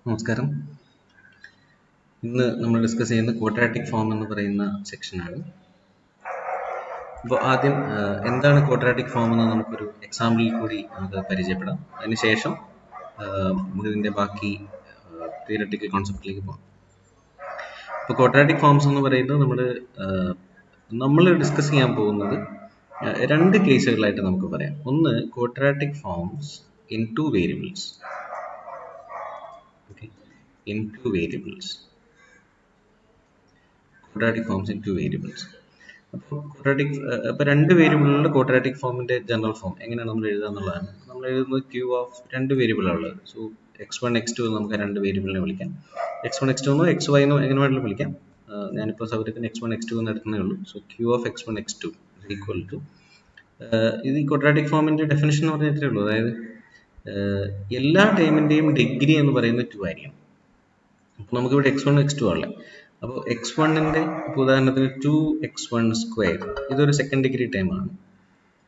നമസ്കാരം. ഇന്ന് നമ്മൾ ഡിസ്കസ് ചെയ്യുന്ന ക്വാഡ്രാറ്റിക് ഫോം എന്ന് പറയുന്ന സെക്ഷനാണ്. അപ്പോൾ ആദ്യം എന്താണ് ക്വാഡ്രാറ്റിക് ഫോം എന്ന് നമുക്കൊരു എക്സാമ്പിളിൽ കൂടി നമുക്ക് പരിചയപ്പെടാം. അതിനുശേഷം ഇതിൻ്റെ ബാക്കി തിയററ്റിക്കൽ കോൺസെപ്റ്റിലേക്ക് പോകാം. ഇപ്പോൾ ക്വാഡ്രാറ്റിക് ഫോംസ് എന്ന് പറയുന്നത് നമ്മൾ ഡിസ്കസ് ചെയ്യാൻ പോകുന്നത് രണ്ട് കേസുകളായിട്ട് നമുക്ക് പറയാം. ഒന്ന് quadratic forms in two variables. In two variables. Quadratic forms in two variables. അപ്പോൾ രണ്ട് വേരിയബിളിലുള്ള ക്വാഡ്രാറ്റിക് ഫോമിന്റെ ജനറൽ ഫോം എങ്ങനെയാണ് നമ്മൾ എഴുതുക എന്നുള്ളതാണ്. നമ്മൾ എഴുതുന്നത് ക്യൂ ഓഫ് രണ്ട് വേരിയബിളാണ് ഉള്ളത്. സോ x1 x2 നമുക്ക് രണ്ട് വേരിയബിളിനെ വിളിക്കാം. x1 x2 എന്നോ xy എന്നോ എങ്ങനെ വേണമെങ്കിലും വിളിക്കാം. ഞാനിപ്പോൾ സൗകര്യത്തിന് x1 x2 എന്ന് എടുക്കുന്നേ ഉള്ളൂ. So Q of x1 x2 equal to ഇത് ഈ ക്വാഡ്രാറ്റിക് ഫോമിന്റെ ഡെഫിനിഷൻ എന്ന് പറഞ്ഞിട്ടേ ഉള്ളൂ. അതായത് എല്ലാ ടേമിന്റെയും ഡിഗ്രി എന്ന് പറയുന്നത് 2 ആയിരിക്കും. അപ്പോൾ നമുക്കിവിടെ x1 x2 ആണല്ലേ. അപ്പോൾ x1ന്റെ ഇപ്പോൾ ഉദാഹരണത്തിന് 2x1 സ്ക്വയർ ഇതൊരു സെക്കൻഡ് ഡിഗ്രി ടേം ആണ്.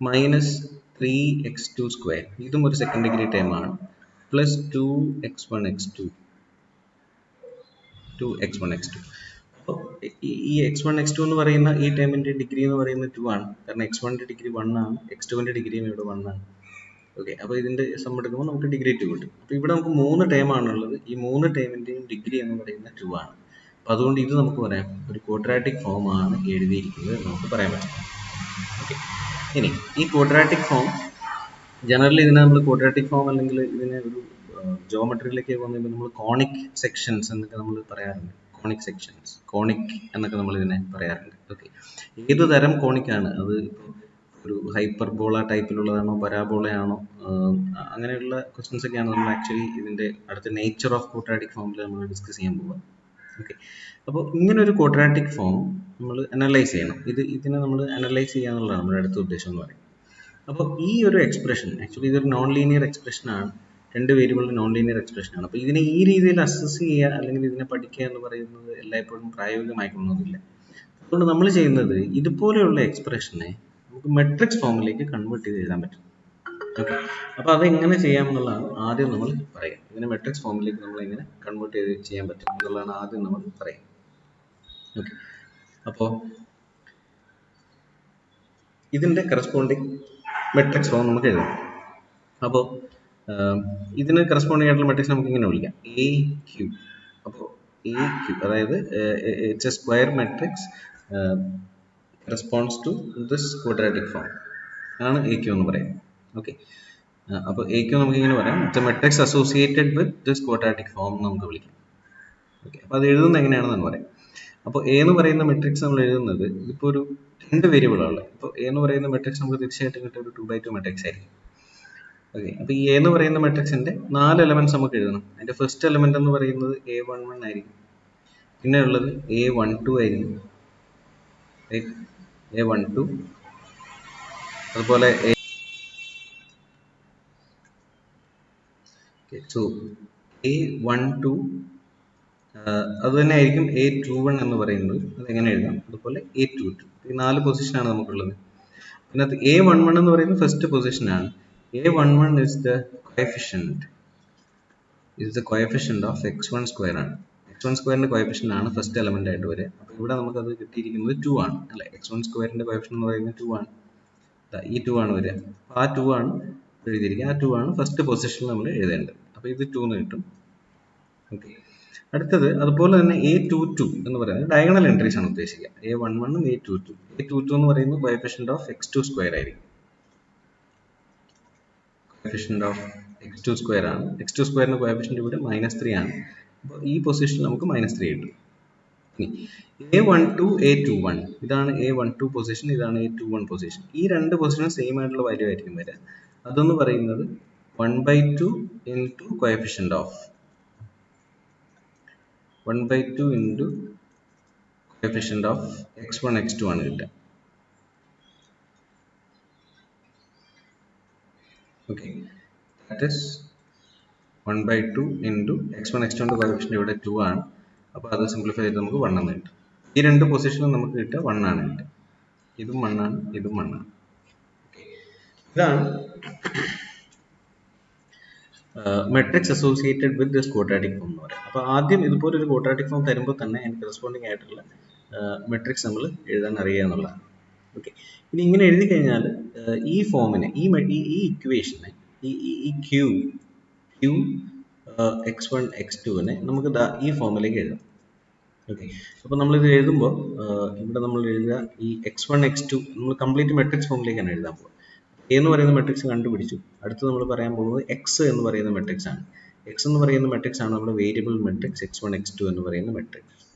മൈനസ് 3x2 സ്ക്വയർ ഇതും ഒരു സെക്കൻഡ് ഡിഗ്രി ടേം ആണ്. പ്ലസ് 2x1 x2 അപ്പോൾ ഈ x1 x2 എന്ന് പറയുന്ന ഈ ടേമിന്റെ ഡിഗ്രി എന്ന് പറയുന്നത് 2 ആണ്. കാരണം x1ന്റെ ഡിഗ്രി 1 ആണ്, x2ന്റെ ഡിഗ്രിയും ഇവിടെ 1 ആണ്. ഓക്കെ, അപ്പോൾ ഇതിന്റെ സം എടുക്കുമ്പോൾ നമുക്ക് ഡിഗ്രി 2 കിട്ടും. അപ്പോൾ ഇവിടെ നമുക്ക് 3 ടേം ആണുള്ളത്. ഈ 3 ടേമിന്റെയും ഡിഗ്രി എന്ന് പറയുന്നത് 2 ആണ്. അപ്പോൾ അതുകൊണ്ട് ഇത് നമുക്ക് പറയാം ഒരു ക്വാഡ്രാറ്റിക് ഫോം ആണ് എഴുതിയിരിക്കുന്നത് നമുക്ക് പറയാൻ പറ്റും. ഓക്കെ, ഇനി ഈ ക്വാഡ്രാറ്റിക് ഫോം ജനറലി ഇതിനെ നമ്മൾ ക്വാഡ്രാറ്റിക് ഫോം അല്ലെങ്കിൽ ഇതിനെ ഒരു ജോമെട്രിയിലേക്ക് പോകുമ്പോൾ നമ്മൾ കോണിക് സെക്ഷൻസ് എന്നൊക്കെ നമ്മൾ പറയാറുണ്ട്. കോണിക് സെക്ഷൻസ്, കോണിക് എന്നൊക്കെ നമ്മൾ ഇതിനെ പറയാറുണ്ട്. ഓക്കെ, ഏത് തരം കോണിക്കാണ് അത്? ഇപ്പോൾ ഒരു ഹൈപ്പർബോള ടൈപ്പിലുള്ളതാണോ, പരാബോളയാണോ, അങ്ങനെയുള്ള ക്വസ്റ്റ്യൻസ് ഒക്കെയാണ് നമ്മൾ ആക്ച്വലി ഇതിൻ്റെ അടുത്ത നേച്ചർ ഓഫ് ക്വാഡ്രാറ്റിക് ഫോമിൽ നമ്മൾ ഡിസ്കസ് ചെയ്യാൻ പോകുക. ഓക്കെ, അപ്പോൾ ഇങ്ങനെ ഒരു ക്വാഡ്രാറ്റിക് ഫോം നമ്മൾ അനലൈസ് ചെയ്യണം. ഇതിനെ നമ്മൾ അനലൈസ് ചെയ്യുക എന്നുള്ളതാണ് നമ്മുടെ അടുത്ത ഉദ്ദേശം എന്ന് പറയുന്നത്. അപ്പോൾ ഈ ഒരു എക്സ്പ്രഷൻ ആക്ച്വലി ഇതൊരു നോൺ ലീനിയർ എക്സ്പ്രഷനാണ്. രണ്ട് വേരിയബിളിൽ നോൺ ലീനിയർ എക്സ്പ്രഷനാണ്. അപ്പോൾ ഇതിനെ ഈ രീതിയിൽ അസസ് ചെയ്യുക അല്ലെങ്കിൽ ഇതിനെ പഠിക്കുക എന്ന് പറയുന്നത് എല്ലായ്പ്പോഴും പ്രായോഗികമായിക്കൊള്ളുന്നില്ല. അതുകൊണ്ട് നമ്മൾ ചെയ്യുന്നത് ഇതുപോലെയുള്ള എക്സ്പ്രഷനെ നമുക്ക് മെട്രിക്സ് ഫോമിലേക്ക് കൺവേർട്ട് ചെയ്ത് എഴുതാൻ പറ്റും. ഓക്കെ, അപ്പോൾ അതെങ്ങനെ ചെയ്യാമെന്നുള്ളതാണ് ആദ്യം നമ്മൾ പറയാം. ഇതിനെ മെട്രിക്സ് ഫോമിലേക്ക് നമ്മൾ എങ്ങനെ കൺവേർട്ട് ചെയ്ത് ചെയ്യാൻ പറ്റും എന്നുള്ളതാണ് ആദ്യം നമ്മൾ പറയാം. ഓക്കെ, അപ്പോൾ ഇതിൻ്റെ കറസ്പോണ്ടിങ് മെട്രിക്സ് ഫോം നമുക്ക് എഴുതാം. അപ്പോൾ ഇതിന് കറസ്പോണ്ടിങ് ആയിട്ടുള്ള മെട്രിക്സ് നമുക്ക് ഇങ്ങനെ വിളിക്കാം എ ക്യൂ. അപ്പോൾ എ ക്യൂ അതായത് it's a square matrix response to this quadratic form ആണ് എ ക്യൂ എന്ന് പറയുന്നത്. ഓക്കെ, അപ്പോൾ എ ക്യൂ നമുക്ക് ഇങ്ങനെ പറയാം, it's a matrix associated with this quadratic form നമുക്ക് വിളിക്കാം. ഓക്കെ, അപ്പോൾ അത് എഴുതുന്നത് എങ്ങനെയാണെന്ന് പറയാം. അപ്പോൾ എ എന്ന് പറയുന്ന മെട്രിക്സ് നമ്മൾ എഴുതുന്നത് ഇപ്പോൾ ഒരു രണ്ട് വേരിയബിളാണ്. ഇപ്പോൾ എ എന്ന് പറയുന്ന മെട്രിക്സ് നമുക്ക് തീർച്ചയായിട്ടും കിട്ടിയ ഒരു 2x2 മെട്രിക്സ് ആയിരിക്കും. ഓക്കെ, അപ്പോൾ ഈ എ എന്ന് പറയുന്ന മെട്രിക്സിന്റെ 4 എലമെന്റ്സ് നമുക്ക് എഴുതണം. അതിന്റെ ഫസ്റ്റ് എലമെന്റ് എന്ന് പറയുന്നത് A11 ആയിരിക്കും. പിന്നെ ഉള്ളത് A12 ആയിരിക്കും, A12. അതുപോലെ സോ A12 അത് തന്നെ ആയിരിക്കും A21 എന്ന് പറയുന്നത്. അതെങ്ങനെ എഴുതാം? അതുപോലെ A22. ഈ 4 പൊസിഷനാണ് നമുക്കുള്ളത്. ഇതിനകത്ത് A11 എന്ന് പറയുന്നത് first പൊസിഷനാണ്. A11 is the coefficient of x1 square ആണ്. x1 സ്ക്വയറിന്റെ കോഎഫിഷ്യന്റ് ആണ് ഫസ്റ്റ് എലമെന്റ് ആയിട്ട് വരിക. അപ്പോൾ ഇവിടെ നമുക്കത് കിട്ടിയിരിക്കുന്നത് 2 ആണ് അല്ലേ. x1 സ്ക്വയറിന്റെ കോഎഫിഷ്യന്റ് എന്ന് പറയുന്നത് 2 ആണ്. ഈ 2 ആണ് വരിക. ആ 2 ആണ് എഴുതിയിരിക്കുക. ആ 2 ആണ് ഫസ്റ്റ് പൊസിഷനിൽ നമ്മൾ എഴുതേണ്ടത്. അപ്പോൾ ഇത് 2 എന്ന് കിട്ടും. ഓക്കെ, അടുത്തത് അതുപോലെ തന്നെ A22 എന്ന് പറയുന്നത് ഡയഗണൽ എൻട്രീസ് ആണ് ഉദ്ദേശിക്കുക. A11 A22. A22 എന്ന് പറയുന്നത് കോഎഫിഷ്യന്റ് ഓഫ് x2 സ്ക്വയർ ആയിരിക്കും. കോഎഫിഷ്യന്റ് ഓഫ് x2 സ്ക്വയർ ആണ്. x2 സ്ക്വയറിന്റെ കോഎഫിഷ്യന്റ് ഇവിടെ -3 ആണ്. അപ്പോൾ ഈ പൊസിഷനിൽ നമുക്ക് -3 കിട്ടും. A12 A21 ഇതാണ് A12 പൊസിഷൻ, ഇതാണ് A21 പൊസിഷൻ. ഈ രണ്ട് പൊസിഷനും സെയിം ആയിട്ടുള്ള വാല്യൂ ആയിരിക്കും വരിക. അതെന്ന് പറയുന്നത് 1/2 into coefficient of 1/2 into coefficient of x1 x2 ആണ് കിട്ടുക. Okay, that is 1/2 into x1 x2 ന്റെ കോഎഫിഷ്യന്റ് ഇവിടെ 2 ആണ്. അപ്പോൾ അത് സിംപ്ലിഫൈ ചെയ്ത് നമുക്ക് 1 എന്ന് കിട്ടും. ഈ രണ്ട് പൊസിഷനും നമുക്ക് കിട്ടുക 1 ആണ് കിട്ടുക. ഇതും 1 ആണ്, ഇതും 1 ആണ്. ഇതാണ് matrix associated with this quadratic form എന്ന് പറയും. അപ്പോൾ ആദ്യം ഇതുപോലെ ഒരു ക്വാഡ്രാറ്റിക് ഫോം തരുമ്പോൾ തന്നെ അതിന് കറസ്പോണ്ടിങ് ആയിട്ടുള്ള മെട്രിക്സ് നമ്മൾ എഴുതാൻ അറിയുക എന്നുള്ളതാണ്. ഓക്കെ, ഇനി ഇങ്ങനെ എഴുതി കഴിഞ്ഞാൽ ഈ ഫോമിനെ ഈ ഇക്വേഷനെ ഈ ക്യൂ x1 x2നെ നമുക്ക് ഈ ഫോമിലേക്ക് എഴുതാം. ഓക്കെ, അപ്പോൾ നമ്മളിത് എഴുതുമ്പോൾ ഇവിടെ നമ്മൾ എഴുതുക ഈ x1 x2 നമ്മൾ കംപ്ലീറ്റ് മെട്രിക്സ് ഫോമിലേക്കാണ് എഴുതാൻ പോകുക. എ എന്ന് പറയുന്ന മെട്രിക്സ് കണ്ടുപിടിച്ചു. അടുത്ത് നമ്മൾ പറയാൻ പോകുന്നത് എക്സ് എന്ന് പറയുന്ന മെട്രിക്സ് ആണ്. എക്സ് എന്ന് പറയുന്ന മെട്രിക്സ് ആണ് നമ്മുടെ വേരിയബിൾ മെട്രിക്സ് x1 x2 എന്ന് പറയുന്ന മെട്രിക്സ്.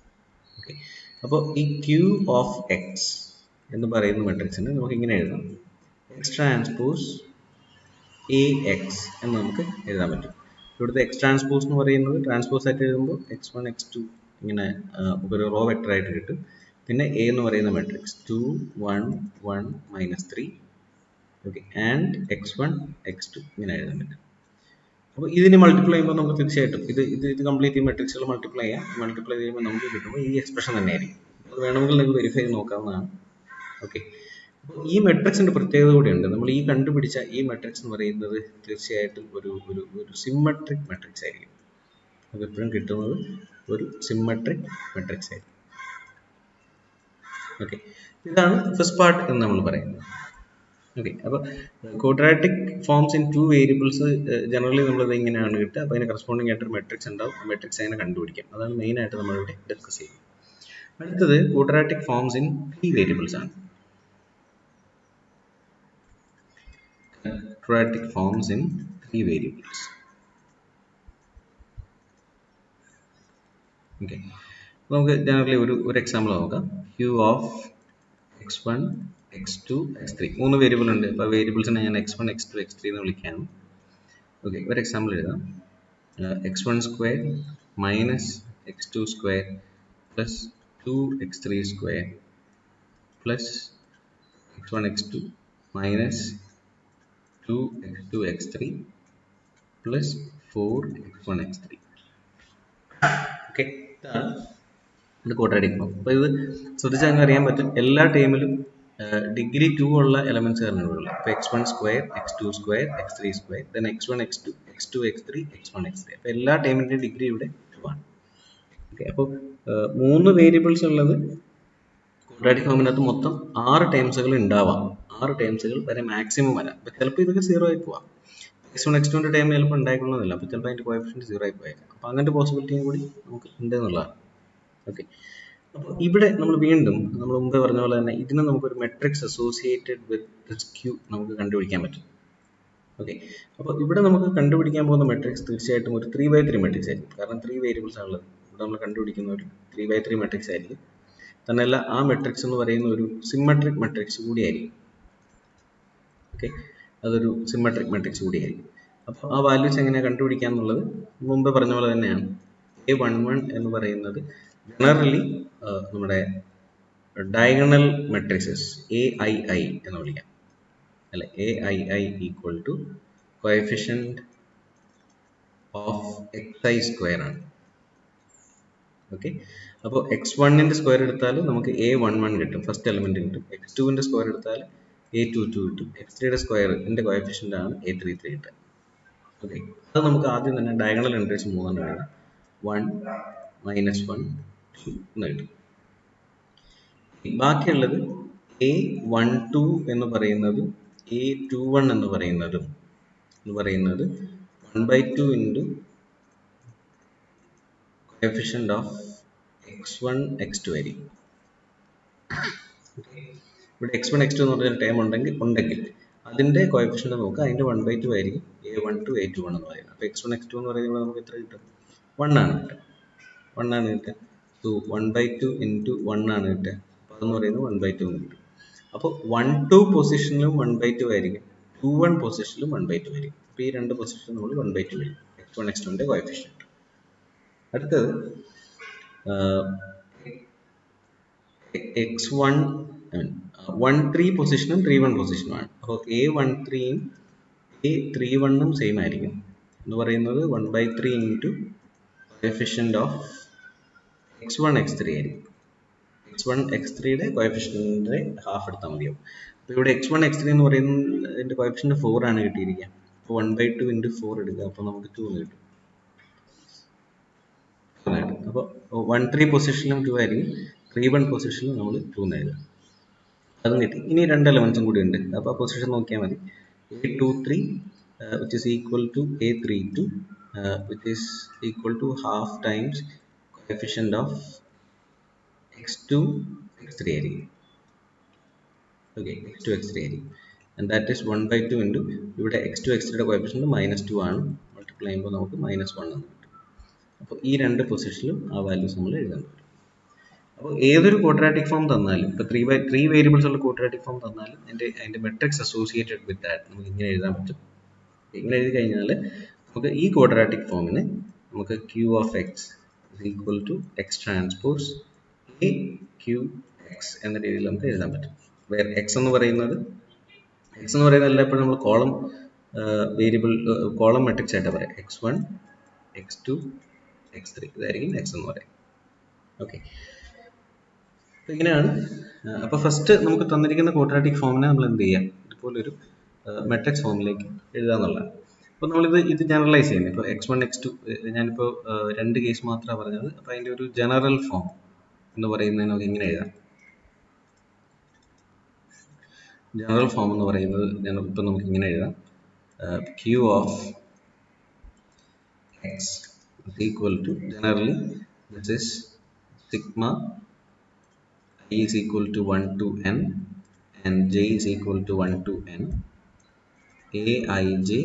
ഓക്കെ, അപ്പോൾ ഈ ക്യൂ ഓഫ് എക്സ് എന്ന് പറയുന്ന മെട്രിക്സിനെ നമുക്ക് ഇങ്ങനെ എഴുതാം, എക്സ് ട്രാൻസ്പോസ് എ എക്സ് എന്ന് നമുക്ക് എഴുതാൻ പറ്റും. ഇവിടുത്തെ എക്സ് ട്രാൻസ്പോസ് എന്ന് പറയുന്നത് ട്രാൻസ്പോസ് ആയിട്ട് എഴുതുമ്പോൾ x1 x2 ഇങ്ങനെ ഒരു റോ വെക്ടർ ആയിട്ട് കിട്ടും. പിന്നെ എ എന്ന് പറയുന്ന matrix 2 1 1 -3 okay and x1 x2 ഇങ്ങനെ എഴുതാൻ പറ്റും. അപ്പോൾ ഇതിനെ മൾട്ടിപ്ലൈ ചെയ്യുമ്പോൾ നമുക്ക് തീർച്ചയായിട്ടും ഇത് കംപ്ലീറ്റ് ഈ മെട്രിക്സുകൾ മൾട്ടിപ്ലൈ ചെയ്യുമ്പോൾ നമുക്ക് കിട്ടുമ്പോൾ ഈ എക്സ്പ്രഷൻ തന്നെയായിരിക്കും. അത് വേണമെങ്കിൽ നിങ്ങൾക്ക് വെരിഫൈ ചെയ്ത് നോക്കാവുന്നതാണ്. ഓക്കെ, അപ്പോൾ ഈ മെട്രിക്സിൻ്റെ പ്രത്യേകത കൂടിയുണ്ട്. നമ്മൾ ഈ കണ്ടുപിടിച്ച ഈ മെട്രിക്സ് എന്ന് പറയുന്നത് തീർച്ചയായിട്ടും ഒരു സിമ്മട്രിക് മെട്രിക്സ് ആയിരിക്കും. നമുക്ക് എപ്പോഴും കിട്ടുന്നത് ഒരു സിമ്മട്രിക് മെട്രിക്സ് ആയിരിക്കും. ഓക്കെ, ഇതാണ് ഫസ്റ്റ് പാർട്ട് എന്ന് നമ്മൾ പറയുന്നത്. ഓക്കെ, അപ്പോൾ quadratic forms in 2 variables generally നമ്മളത് ഇങ്ങനെയാണ് കിട്ടുക. അപ്പോൾ അതിന് കറസ്പോണ്ടിങ് ആയിട്ടൊരു മെട്രിക്സ് ഉണ്ടാവും. ആ മെട്രിക്സ് അതിനെ കണ്ടുപിടിക്കാം. അതാണ് മെയിനായിട്ട് നമ്മളിവിടെ ഡിസ്കസ് ചെയ്യുന്നത്. അടുത്തത് ക്വാഡ്രാറ്റിക് ഫോംസ് ഇൻ 3 വേരിയബിൾസ് ആണ്. Quadratic forms in 3 variables. Okay, നമുക്ക് ജനറലി ഒരു എക്സാമ്പിൾ നോക്കാം. Q of x1 x2 x3 3 variable ഉണ്ട്. അപ്പോൾ വേരിയബിൾസിനെ ഞാൻ x1 x2 x3 എന്ന് വിളിക്കുകയാണ്. ഓക്കെ, ഒരു എക്സാമ്പിൾ എഴുതാം. x1 square minus x2 square plus 2x3 square plus x1 x2 minus 2x2 x3 plus 4x1 x3. Okay, ഇതാണ് ക്വാഡ്രാറ്റിക് ഫോം. അപ്പോൾ ഇത് ശ്രദ്ധിച്ചാൽ അറിയാൻ പറ്റും, എല്ലാ ടൈമിലും ഡിഗ്രി 2 ഉള്ള എലമെന്റ്സ് ആണ് ഇവിടെ ഉള്ളത്. അപ്പോൾ x1 square x2 square x3 square then x1 x2 x2 x3 x1 x3. അപ്പോൾ എല്ലാ ടൈമിൻ്റെയും ഡിഗ്രി ഇവിടെ 2 ആണ്. ഓക്കെ, അപ്പോൾ 3 വേരിയബിൾസ് ഉള്ളത് ക്വാഡ്രാറ്റിക് ഫോമിനകത്ത് മൊത്തം 6 ടൈംസുകൾ ഉണ്ടാവാം. 6 ടൈംസുകൾ വരെ മാക്സിമം വരാം. അപ്പോൾ ചിലപ്പോൾ ഇതൊക്കെ 0 ആയി പോവാം. x1 x2ൻ്റെ ടൈം ചിലപ്പോൾ ഉണ്ടായിക്കൊള്ളുന്നില്ല. അപ്പോൾ ചിലപ്പോൾ അതിൻ്റെ കോഎഫിഷ്യന്റ് 0 ആയി പോയേക്കാം. അപ്പോൾ അങ്ങനത്തെ പോസിബിലിറ്റിയും കൂടി നമുക്ക് ഉണ്ട് എന്നുള്ളതാണ്. ഓക്കെ, അപ്പോൾ ഇവിടെ നമ്മൾ വീണ്ടും നമ്മൾ മുമ്പേ പറഞ്ഞ പോലെ തന്നെ ഇതിനെ നമുക്കൊരു മെട്രിക്സ് അസോസിയേറ്റഡ് വിത്ത് ക്യൂ നമുക്ക് കണ്ടുപിടിക്കാൻ പറ്റും. ഓക്കെ, അപ്പോൾ ഇവിടെ നമുക്ക് കണ്ടുപിടിക്കാൻ പോകുന്ന മെട്രിക്സ് തീർച്ചയായിട്ടും ഒരു 3x3 മെട്രിക്സ് ആയിരിക്കും. കാരണം 3 വേരിയബിൾസ് ആണുള്ളത്. ഇവിടെ നമ്മൾ കണ്ടുപിടിക്കുന്ന ഒരു 3x3 മെട്രിക്സ് ആയിരിക്കും. തന്നെയല്ല, ആ മെട്രിക്സ് എന്ന് പറയുന്ന ഒരു സിമ്മട്രിക് മെട്രിക്സ് കൂടിയായിരിക്കും. ഓക്കെ, അതൊരു സിമ്മട്രിക് മെട്രിക്സ് കൂടിയായിരിക്കും. അപ്പോൾ ആ വാല്യൂസ് എങ്ങനെയാണ് കണ്ടുപിടിക്കുക എന്നുള്ളത് മുമ്പ് പറഞ്ഞ പോലെ തന്നെയാണ്. A11 എന്ന് പറയുന്നത് ജനറലി നമ്മുടെ ഡയഗണൽ മെട്രിക്സസ് AII എന്ന് വിളിക്കാം, അല്ലെ. AII equal to coefficient of xi square ആണ്. ഓക്കെ, അപ്പോൾ x1ൻ്റെ സ്ക്വയർ എടുത്താൽ നമുക്ക് A11 കിട്ടും, ഫസ്റ്റ് എലിമെന്റ് കിട്ടും. x2ൻ്റെ സ്ക്വയർ എടുത്താൽ A22 കിട്ടും. x3യുടെ സ്ക്വയറിൻ്റെ കോഎഫിഷ്യന്റ് ആണ് A33 കിട്ടുക. ഓക്കെ, അത് നമുക്ക് ആദ്യം തന്നെ ഡയഗണൽ എൻട്രീസ് 3 എഴുതാം. 1 -1 2 എന്ന് കിട്ടും. ബാക്കിയുള്ളത് A12 എന്ന് പറയുന്നതും A21 എന്ന് പറയുന്നത് 1/2 into coefficient of x1 x2 ആയിരിക്കും. ഇവിടെ x1 x2 എന്ന് പറഞ്ഞ ടേം ഉണ്ടെങ്കിൽ അതിൻ്റെ കോഎഫിഷ്യന്റ് നോക്കുക, അതിൻ്റെ 1/2 ആയിരിക്കും A12 A21 എന്ന് പറയുന്നത്. അപ്പോൾ x1 x2 എന്ന് പറയുന്നത് നമുക്ക് എത്ര കിട്ടും? 1 ആണ് കിട്ടുക. സോ 1/2 ഇൻറ്റു 1 ആണ് കിട്ടുക. അപ്പോൾ അതെന്ന് പറയുന്നത് 1/2 എന്ന് കിട്ടും. അപ്പോൾ 1-2 പൊസിഷനിലും 1/2 ആയിരിക്കും, 2-1 പൊസിഷനിലും 1/2 ആയിരിക്കും. അപ്പോൾ ഈ രണ്ട് പൊസിഷനിലും നമ്മൾ 1/2 വരും x1 x2ൻ്റെ കോഎഫിഷ്യന്റ്. അടുത്തത് x1 1-3 പൊസിഷനും 3-1 പൊസിഷനുമാണ്. അപ്പോൾ A13 A31 സെയിം ആയിരിക്കും എന്ന് പറയുന്നത് 1/3 into coefficient of x1 x3 ആയിരിക്കും. x1 x3യുടെ കോഎഫിഷ്യന്റിന്റെ ഹാഫ് എടുത്താൽ മതിയാവും. അപ്പോൾ ഇവിടെ x1 x3 എന്ന് പറയുന്നതിന്റെ കോഎഫിഷ്യന്റ് 4 ആണ് കിട്ടിയിരിക്കുക. അപ്പോൾ 1/2 into 4 എടുക്കുക, അപ്പോൾ നമുക്ക് 2 എന്ന് കിട്ടും. അപ്പോൾ 1-3 പൊസിഷനിലും 2 ആയിരിക്കും, 3-1 പൊസിഷനിലും നമ്മൾ 2 എന്ന് എഴുതാം. അതും കിട്ടി. ഇനി 2 എലമെന്റ്സും കൂടി ഉണ്ട്. അപ്പോൾ ആ പൊസിഷൻ നോക്കിയാൽ മതി. A23 which is equal to A32 which is equal to half times coefficient of x2 x3 ആയിരിക്കും. Okay, x2 x3 ആയിരിക്കും. And that is 1/2 into ഇവിടെ x2 x3യുടെ കോഎഫിഷ്യന്റ് -2 ആണ്. മൾട്ടിപ്ലൈ ചെയ്യുമ്പോൾ നമുക്ക് -1 എന്ന് കിട്ടും. അപ്പോൾ ഈ 2 പൊസിഷനിലും ആ വാല്യൂസ് നമ്മൾ എഴുതാൻ പറ്റും. അപ്പോൾ ഏതൊരു ക്വാഡ്രാറ്റിക് ഫോം തന്നാലും, ഇപ്പോൾ 3 വേരിയബിൾസ് ഉള്ള ക്വാഡ്രാറ്റിക് ഫോം തന്നാലും അതിൻ്റെ മെട്രിക്സ് അസോസിയേറ്റഡ് വിത്ത് ദാറ്റ് നമുക്ക് ഇങ്ങനെ എഴുതാൻ പറ്റും. ഇങ്ങനെ എഴുതി കഴിഞ്ഞാൽ നമുക്ക് ഈ ക്വാഡ്രാറ്റിക് ഫോമിന് നമുക്ക് Q of x is equal to x transpose A Q x എന്ന രീതിയിൽ നമുക്ക് എഴുതാൻ പറ്റും. വേറെ x എന്ന് പറയുന്നത് എല്ലായ്പ്പോഴും നമ്മൾ കോളം വേരിയബിൾ കോളം മെട്രിക്സ് ആയിട്ട് പറയാം. x1 x2 x3 ഇതായിരിക്കും x എന്ന് പറയാം. ഓക്കെ, അപ്പോൾ ഇങ്ങനെയാണ്. അപ്പോൾ ഫസ്റ്റ് നമുക്ക് തന്നിരിക്കുന്ന ക്വാഡ്രാറ്റിക് ഫോമിനെ നമ്മൾ എന്ത് ചെയ്യാം, ഇതുപോലൊരു മെട്രിക്സ് ഫോമിലേക്ക് എഴുതാന്നുള്ളതാണ്. അപ്പോൾ ഇത് ജനറലൈസ് ചെയ്യുന്നത്, ഇപ്പോൾ x1 x2 ഞാനിപ്പോൾ 2 കേസ് മാത്രമാണ് പറഞ്ഞത്. അപ്പോൾ അതിൻ്റെ ഒരു ജനറൽ ഫോം എന്ന് പറയുന്നത് നമുക്ക് ഇങ്ങനെ എഴുതാം. ജനറൽ ഫോം എന്ന് പറയുന്നത് ഇപ്പം നമുക്ക് ഇങ്ങനെ എഴുതാം. Q of x is equal to, generally this is sigma I is equal to 1 to n and j is equal to 1 to n aij xi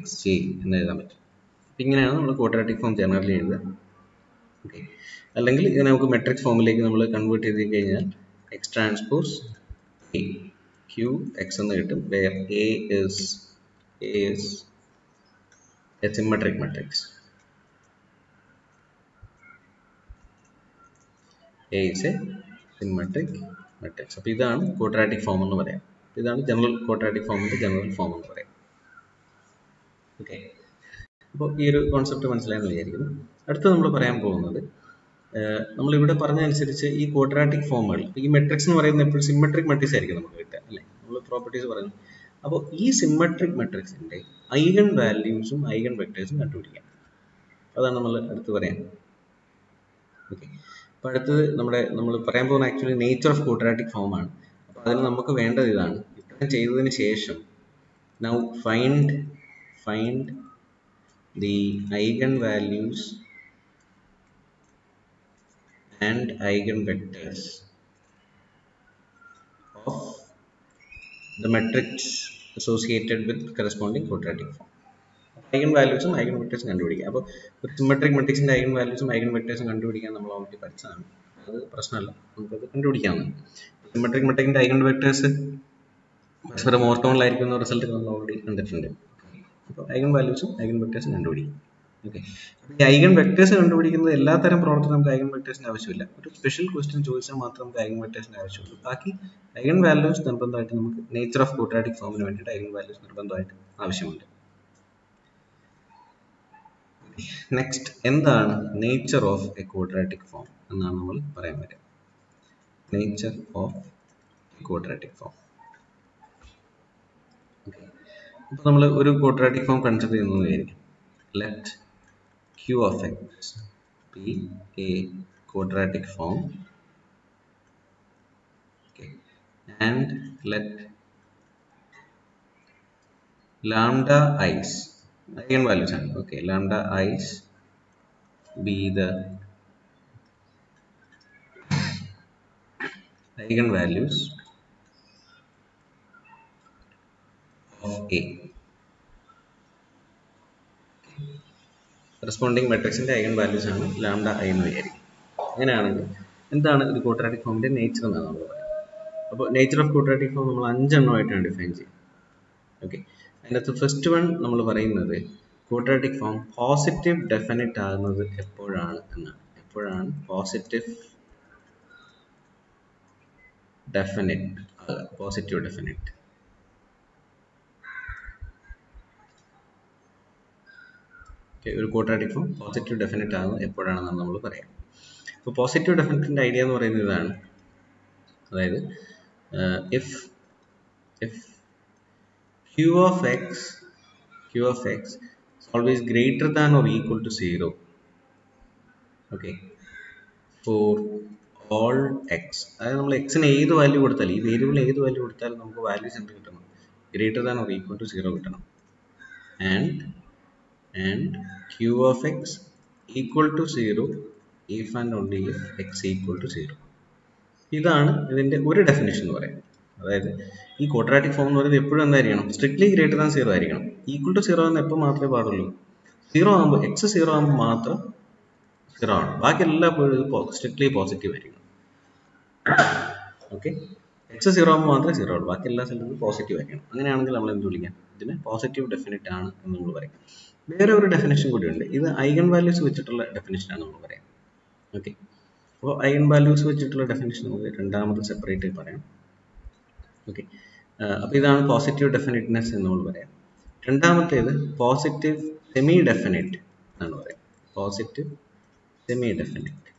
xj എന്ന് എഴുതാൻ പറ്റും. ഇങ്ങനെയാണ് നമ്മൾ ക്വാഡ്രാറ്റിക് ഫോം ജനറലി എഴുതുക. ഓക്കെ, അല്ലെങ്കിൽ ഇത് നമുക്ക് മെട്രിക്സ് ഫോമിലേക്ക് നമ്മൾ കൺവേർട്ട് ചെയ്ത് കഴിഞ്ഞാൽ x transpose A Q x എന്ന് കിട്ടും. where A is a symmetric matrix. A is a symmetric matrix. അപ്പോൾ ഇതാണ് ക്വാഡ്രാറ്റിക് ഫോം എന്ന് പറയാം. ഇതാണ് ജനറൽ ക്വാഡ്രാറ്റിക് ഫോമിൻ്റെ ജനറൽ ഫോം എന്ന് പറയാം. ഓക്കെ, അപ്പോൾ ഈ ഒരു കോൺസെപ്റ്റ് മനസ്സിലായെന്ന് വിചാരിക്കുന്നു. അടുത്ത് നമ്മൾ പറയാൻ പോകുന്നത്, നമ്മളിവിടെ പറഞ്ഞതനുസരിച്ച് ഈ ക്വാഡ്രാറ്റിക് ഫോമുകൾ, ഈ മെട്രിക്സ് എന്ന് പറയുന്നത് എപ്പോഴും സിമെട്രിക് മെട്രിക്സ് ആയിരിക്കും നമുക്ക് കിട്ടുക, അല്ലേ? നമ്മൾ പ്രോപ്പർട്ടീസ് പറയുന്നു. അപ്പോൾ ഈ സിമെട്രിക് മെട്രിക്സിൻ്റെ ഐഗൺ വാല്യൂസും ഐഗൺ വെക്ടേഴ്സും കണ്ടുപിടിക്കാം. അതാണ് നമ്മൾ അടുത്ത് പറയാൻ. ഓക്കെ, അപ്പോൾ അടുത്തത് നമ്മൾ പറയാൻ പോകുന്ന ആക്ച്വലി നേച്ചർ ഓഫ് ക്വാഡ്രാറ്റിക് ഫോമാണ്. അപ്പോൾ അതിന് നമുക്ക് വേണ്ടത് ഇതാണ്. ഇത്രയും ചെയ്തതിന് ശേഷം now find the eigen values and eigenvectors of the matrix associated with corresponding quadratic form. Eigen വാല്യൂസും ഐഗൺ വെക്ടേഴ്സും കണ്ടുപിടിക്കുക. അപ്പോൾ ഒരു സിമെട്രിക് മെട്രിക്സിൻ്റെ ഐഗൺ വാല്യൂസും ഐഗൺ വെക്ടേഴ്സും കണ്ടുപിടിക്കാൻ നമ്മൾ ഓൾറെഡി പഠിച്ചതാണ്. അത് പ്രശ്നമല്ല, നമുക്കത് കണ്ടുപിടിക്കാവുന്നതാണ്. സിമെട്രിക് മെട്രിക്കിൻ്റെ ഐഗൺ വെക്ടേഴ്സ് പരസ്പരം ഓർത്തോണലായിരിക്കും എന്ന റിസൾട്ട് നമ്മൾ ഓൾറെഡി കണ്ടിട്ടുണ്ട്. അപ്പോൾ ഐഗൺ വാല്യൂസും ഐഗൺ വെക്ടേഴ്സും കണ്ടുപിടിക്കും. ഓക്കെ, ഈ ഐഗൺ വെക്ടേഴ്സ് കണ്ടുപിടിക്കുന്നത് എല്ലാ തരം പ്രവർത്തനം നമുക്ക് ഐഗൺ വെക്ടേഴ്സിൻ്റെ ആവശ്യമില്ല. ഒരു സ്പെഷ്യൽ ക്വസ്റ്റ്യൻ ചോദിച്ചാൽ മാത്രം നമുക്ക് ഐഗൺ വെക്ടേഴ്സിൻ്റെ ആവശ്യമുള്ളൂ. ബാക്കി ഐഗൺ വാല്യൂസ് നിർബന്ധമായിട്ട് നമുക്ക് നേച്ചർ ഓഫ് ക്വാഡ്രാറ്റിക് ഫോമിന് വേണ്ടിയിട്ട് ഐഗൺ വാല്യൂസ് നിർബന്ധമായിട്ട് ആവശ്യമുണ്ട്. നെക്സ്റ്റ്, എന്താണ് nature of a quadratic form എന്നാണ് നമ്മൾ പറയാൻ പറ്റുക. Nature of a quadratic form. Okay, അപ്പോൾ നമ്മൾ ഒരു ക്വാഡ്രാറ്റിക് ഫോം കൺസിഡർ ചെയ്യുന്നത് വിചാരിക്കും. Let Q of x be a quadratic form. Okay, and let lambda i's eigen values are okay. Lambda i's be the eigen values of A. Corresponding മെട്രിക്സിൻ്റെ eigen values ആണ് lambda i എന്ന് വിചാരിക്കും. അങ്ങനെയാണെങ്കിൽ എന്താണ് ഒരു quadratic ഫോമിൻ്റെ nature എന്നാണ് നമ്മൾ പറയുന്നത്. അപ്പോൾ നേച്ചർ ഓഫ് ക്വാഡ്രാറ്റിക് ഫോം നമ്മൾ 5 എണ്ണമായിട്ടാണ് ഡിഫൈൻ ചെയ്യുന്നത്. ഓക്കെ, അതിനകത്ത് ഫസ്റ്റ് വൺ നമ്മൾ പറയുന്നത് ക്വാഡ്രാറ്റിക് ഫോം പോസിറ്റീവ് ഡെഫിനിറ്റ് ആകുന്നത് എപ്പോഴാണ് എന്നാണ്. എപ്പോഴാണ് പോസിറ്റീവ് ഡെഫിനിറ്റ് പോസിറ്റീവ് ഡെഫിനിറ്റ്? ഒരു ക്വാഡ്രാറ്റിക് ഫോം പോസിറ്റീവ് ഡെഫിനിറ്റ് ആകുന്നത് എപ്പോഴാണെന്നാണ് നമ്മൾ പറയാം. അപ്പോൾ പോസിറ്റീവ് ഡെഫിനിറ്റിൻ്റെ ഐഡിയ എന്ന് പറയുന്നത് ഇതാണ്. അതായത് if Q of x is always greater than or equal to 0. Okay, for all x. അതായത് നമ്മൾ എക്സിന് ഏത് വാല്യൂ കൊടുത്താലും ഈ വേരിയബിളിന് ഏത് വാല്യൂ കൊടുത്താലും നമുക്ക് വാല്യൂസ് എന്ത് കിട്ടണം? Greater than or equal to 0 കിട്ടണം. And q of x equal to 0 if and only if x equal to 0. ഇതാണ് ഇതിൻ്റെ ഒരു ഡെഫിനിഷൻ എന്ന് പറയുന്നത്. അതായത് ഈ ക്വാഡ്രാറ്റിക് ഫോം എന്ന് പറയുന്നത് എപ്പോഴും എന്തായിരിക്കണം? സ്ട്രിക്ട്ലി ഗ്രേറ്റർ ദാൻ 0 ആയിരിക്കണം. ഈക്വൽ ടു 0 എന്ന് എപ്പോൾ മാത്രമേ പാടുള്ളൂ? 0 ആകുമ്പോൾ എക്സ് 0 ആകുമ്പോൾ മാത്രം 0 ആണ്. ബാക്കി എല്ലായ്പ്പോഴും സ്ട്രിക്ട്ലി പോസിറ്റീവ് ആയിരിക്കണം. ഓക്കെ, എക്സ് 0 ആകുമ്പോൾ മാത്രമേ 0 ഉള്ളൂ, ബാക്കി എല്ലാ സ്ഥലത്തും പോസിറ്റീവ് ആയിരിക്കണം. അങ്ങനെയാണെങ്കിൽ നമ്മൾ എന്ത് വിളിക്കാം? ഇതിന് പോസിറ്റീവ് ഡെഫിനിറ്റ് ആണ് എന്ന് നമ്മൾ പറയും. വേറെ ഒരു ഡെഫിനേഷൻ കൂടിയുണ്ട്. ഇത് ഐഗൺ വാല്യൂസ് വെച്ചിട്ടുള്ള ഡെഫിനേഷനാണ് നമ്മൾ പറയാം. ഓക്കെ, അപ്പോൾ ഐഗൺ വാല്യൂസ് വെച്ചിട്ടുള്ള ഡെഫിനേഷൻ നമുക്ക് രണ്ടാമത് സെപ്പറേറ്റ് പറയാം. ഓക്കെ, അപ്പോൾ ഇതാണ് പോസിറ്റീവ് ഡെഫിനിറ്റ്നെസ് എന്ന് നമ്മൾ പറയാം. രണ്ടാമത്തേത് പോസിറ്റീവ് സെമി ഡെഫിനിറ്റ് എന്നാണ് പറയാം. Positive semi definite.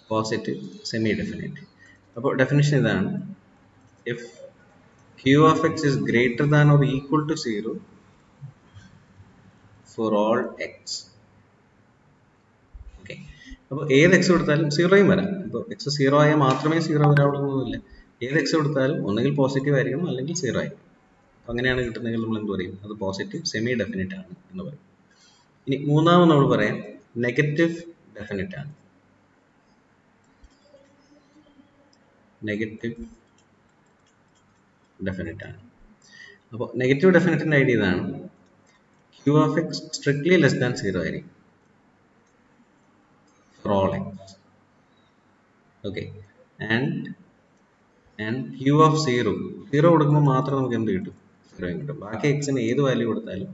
Positive semi definite. അപ്പോൾ ഡെഫിനിഷൻ ഇതാണ്: if q of x is greater than or equal to 0 for all x. Okay, അപ്പോൾ ഏത് എക്സ് കൊടുത്താലും 0യും വരാം. ഇപ്പോൾ എക്സ് 0 ആയാൽ മാത്രമേ 0 വരാവുള്ളൂന്നില്ല. ഏത് എക്സ് കൊടുത്താലും ഒന്നുകിൽ പോസിറ്റീവ് ആയിരിക്കണം, അല്ലെങ്കിൽ 0 ആയിരിക്കും. അപ്പോൾ അങ്ങനെയാണ് കിട്ടുന്നതെങ്കിൽ നമ്മൾ എന്ത് പറയും? അത് പോസിറ്റീവ് സെമി ഡെഫിനിറ്റ് ആണ് എന്ന് പറയും. ഇനി മൂന്നാമത് നമ്മൾ പറയാം നെഗറ്റീവ് ഡെഫിനിറ്റ് ആണ്. നെഗറ്റീവ് ഡെഫിനിറ്റ് ആണ്. അപ്പോൾ നെഗറ്റീവ് ഡെഫിനിറ്റിൻ്റെ ഐഡിയ ഇതാണ്: q of x strictly less than 0 ആയിരിക്കും for all x. Okay, and q of 0 കൊടുക്കുമ്പോൾ മാത്രം നമുക്ക് എന്ത് കിട്ടും? 0 കിട്ടും. ബാക്കി എക്സിന് ഏത് വാല്യൂ കൊടുത്താലും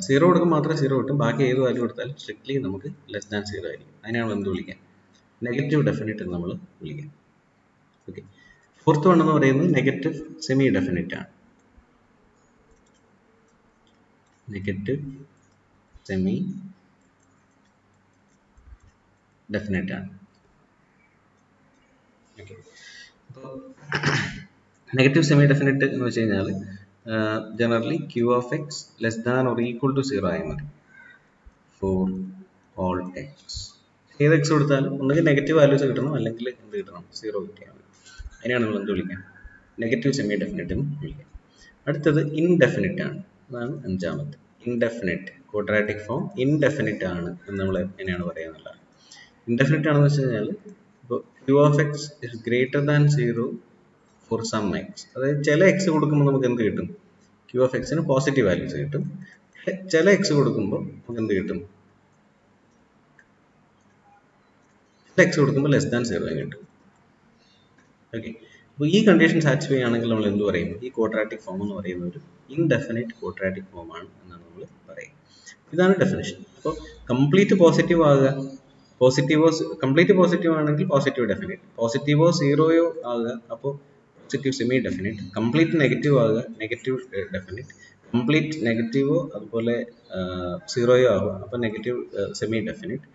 0 കൊടുക്കുമ്പോൾ മാത്രമേ 0 കിട്ടും. ബാക്കി ഏത് വാല്യൂ കൊടുത്താലും സ്ട്രിക്ട്ലി നമുക്ക് ലെസ് ദാൻ 0 ആയിരിക്കും. അതിനാണ് എന്ത് വിളിക്കാം? നെഗറ്റീവ് ഡെഫിനിറ്റ് എന്ന് നമ്മൾ വിളിക്കാം. ഓക്കെ, ഫോർത്ത് വൺ എന്ന് പറയുന്നത് നെഗറ്റീവ് സെമി ഡെഫിനിറ്റ് ആണ്. നെഗറ്റീവ് സെമി ഡെഫിനിറ്റ് ആണ്. ഓക്കെ, അപ്പോൾ നെഗറ്റീവ് സെമി ഡെഫിനിറ്റ് എന്ന് വെച്ച് കഴിഞ്ഞാൽ generally q of x less than or equal to 0 ആയി മതി ഫോർ ഓൾ എക്സ്. ഏത് എക്സ് കൊടുത്താലും ഒന്നുകിൽ നെഗറ്റീവ് വാല്യൂസ് കിട്ടണം, അല്ലെങ്കിൽ എന്ത് കിട്ടണം? 0 കിട്ടിയാൽ മതി. അതിനാണ് നമ്മൾ എന്ത് വിളിക്കാം? നെഗറ്റീവ് സെമി ഡെഫിനിറ്റ് എന്ന് വിളിക്കാം. അടുത്തത് ഇൻഡെഫിനിറ്റ് ആണ്. അതാണ് അഞ്ചാമത്തെ. ഇൻഡെഫിനിറ്റ് ക്വാഡ്രാറ്റിക് ഫോം ഇൻഡെഫിനിറ്റ് ആണ് എന്ന് നമ്മൾ എങ്ങനെയാണ് പറയുക എന്നുള്ളതാണ്. ഇൻഡെഫിനിറ്റ് ആണെന്ന് വെച്ച് കഴിഞ്ഞാൽ ഇപ്പോൾ q of x is greater than 0 for some x. അതായത് ചില എക്സ് കൊടുക്കുമ്പോൾ നമുക്ക് എന്ത് കിട്ടും? q of x ന് പോസിറ്റീവ് വാല്യൂസ് കിട്ടും. ചില എക്സ് കൊടുക്കുമ്പോൾ നമുക്ക് എന്ത് കിട്ടും? ചില എക്സ് കൊടുക്കുമ്പോൾ ലെസ് ദാൻ 0 കിട്ടും. ഓക്കെ, അപ്പോൾ ഈ കണ്ടീഷൻ സാറ്റിസ്ഫൈ ആണെങ്കിൽ നമ്മൾ എന്ത് പറയും? ഈ ക്വാഡ്രാറ്റിക് ഫോം എന്ന് പറയുന്ന ഒരു ഇൻഡെഫിനിറ്റ് ക്വാഡ്രാറ്റിക് ഫോം ആണ് എന്നാണ് നമ്മൾ പറയുക. ഇതാണ് ഡെഫിനിഷൻ. അപ്പോൾ കംപ്ലീറ്റ് പോസിറ്റീവ് ആകുക, കംപ്ലീറ്റ് പോസിറ്റീവ് ആണെങ്കിൽ പോസിറ്റീവ് ഡെഫിനിറ്റ്, പോസിറ്റീവോ 0യോ ആകുക അപ്പോൾ positive semi definite, complete negative ആകുക നെഗറ്റീവ് ഡെഫിനിറ്റ്, കംപ്ലീറ്റ് നെഗറ്റീവോ അതുപോലെ 0യോ ആകുക അപ്പോൾ negative semi definite,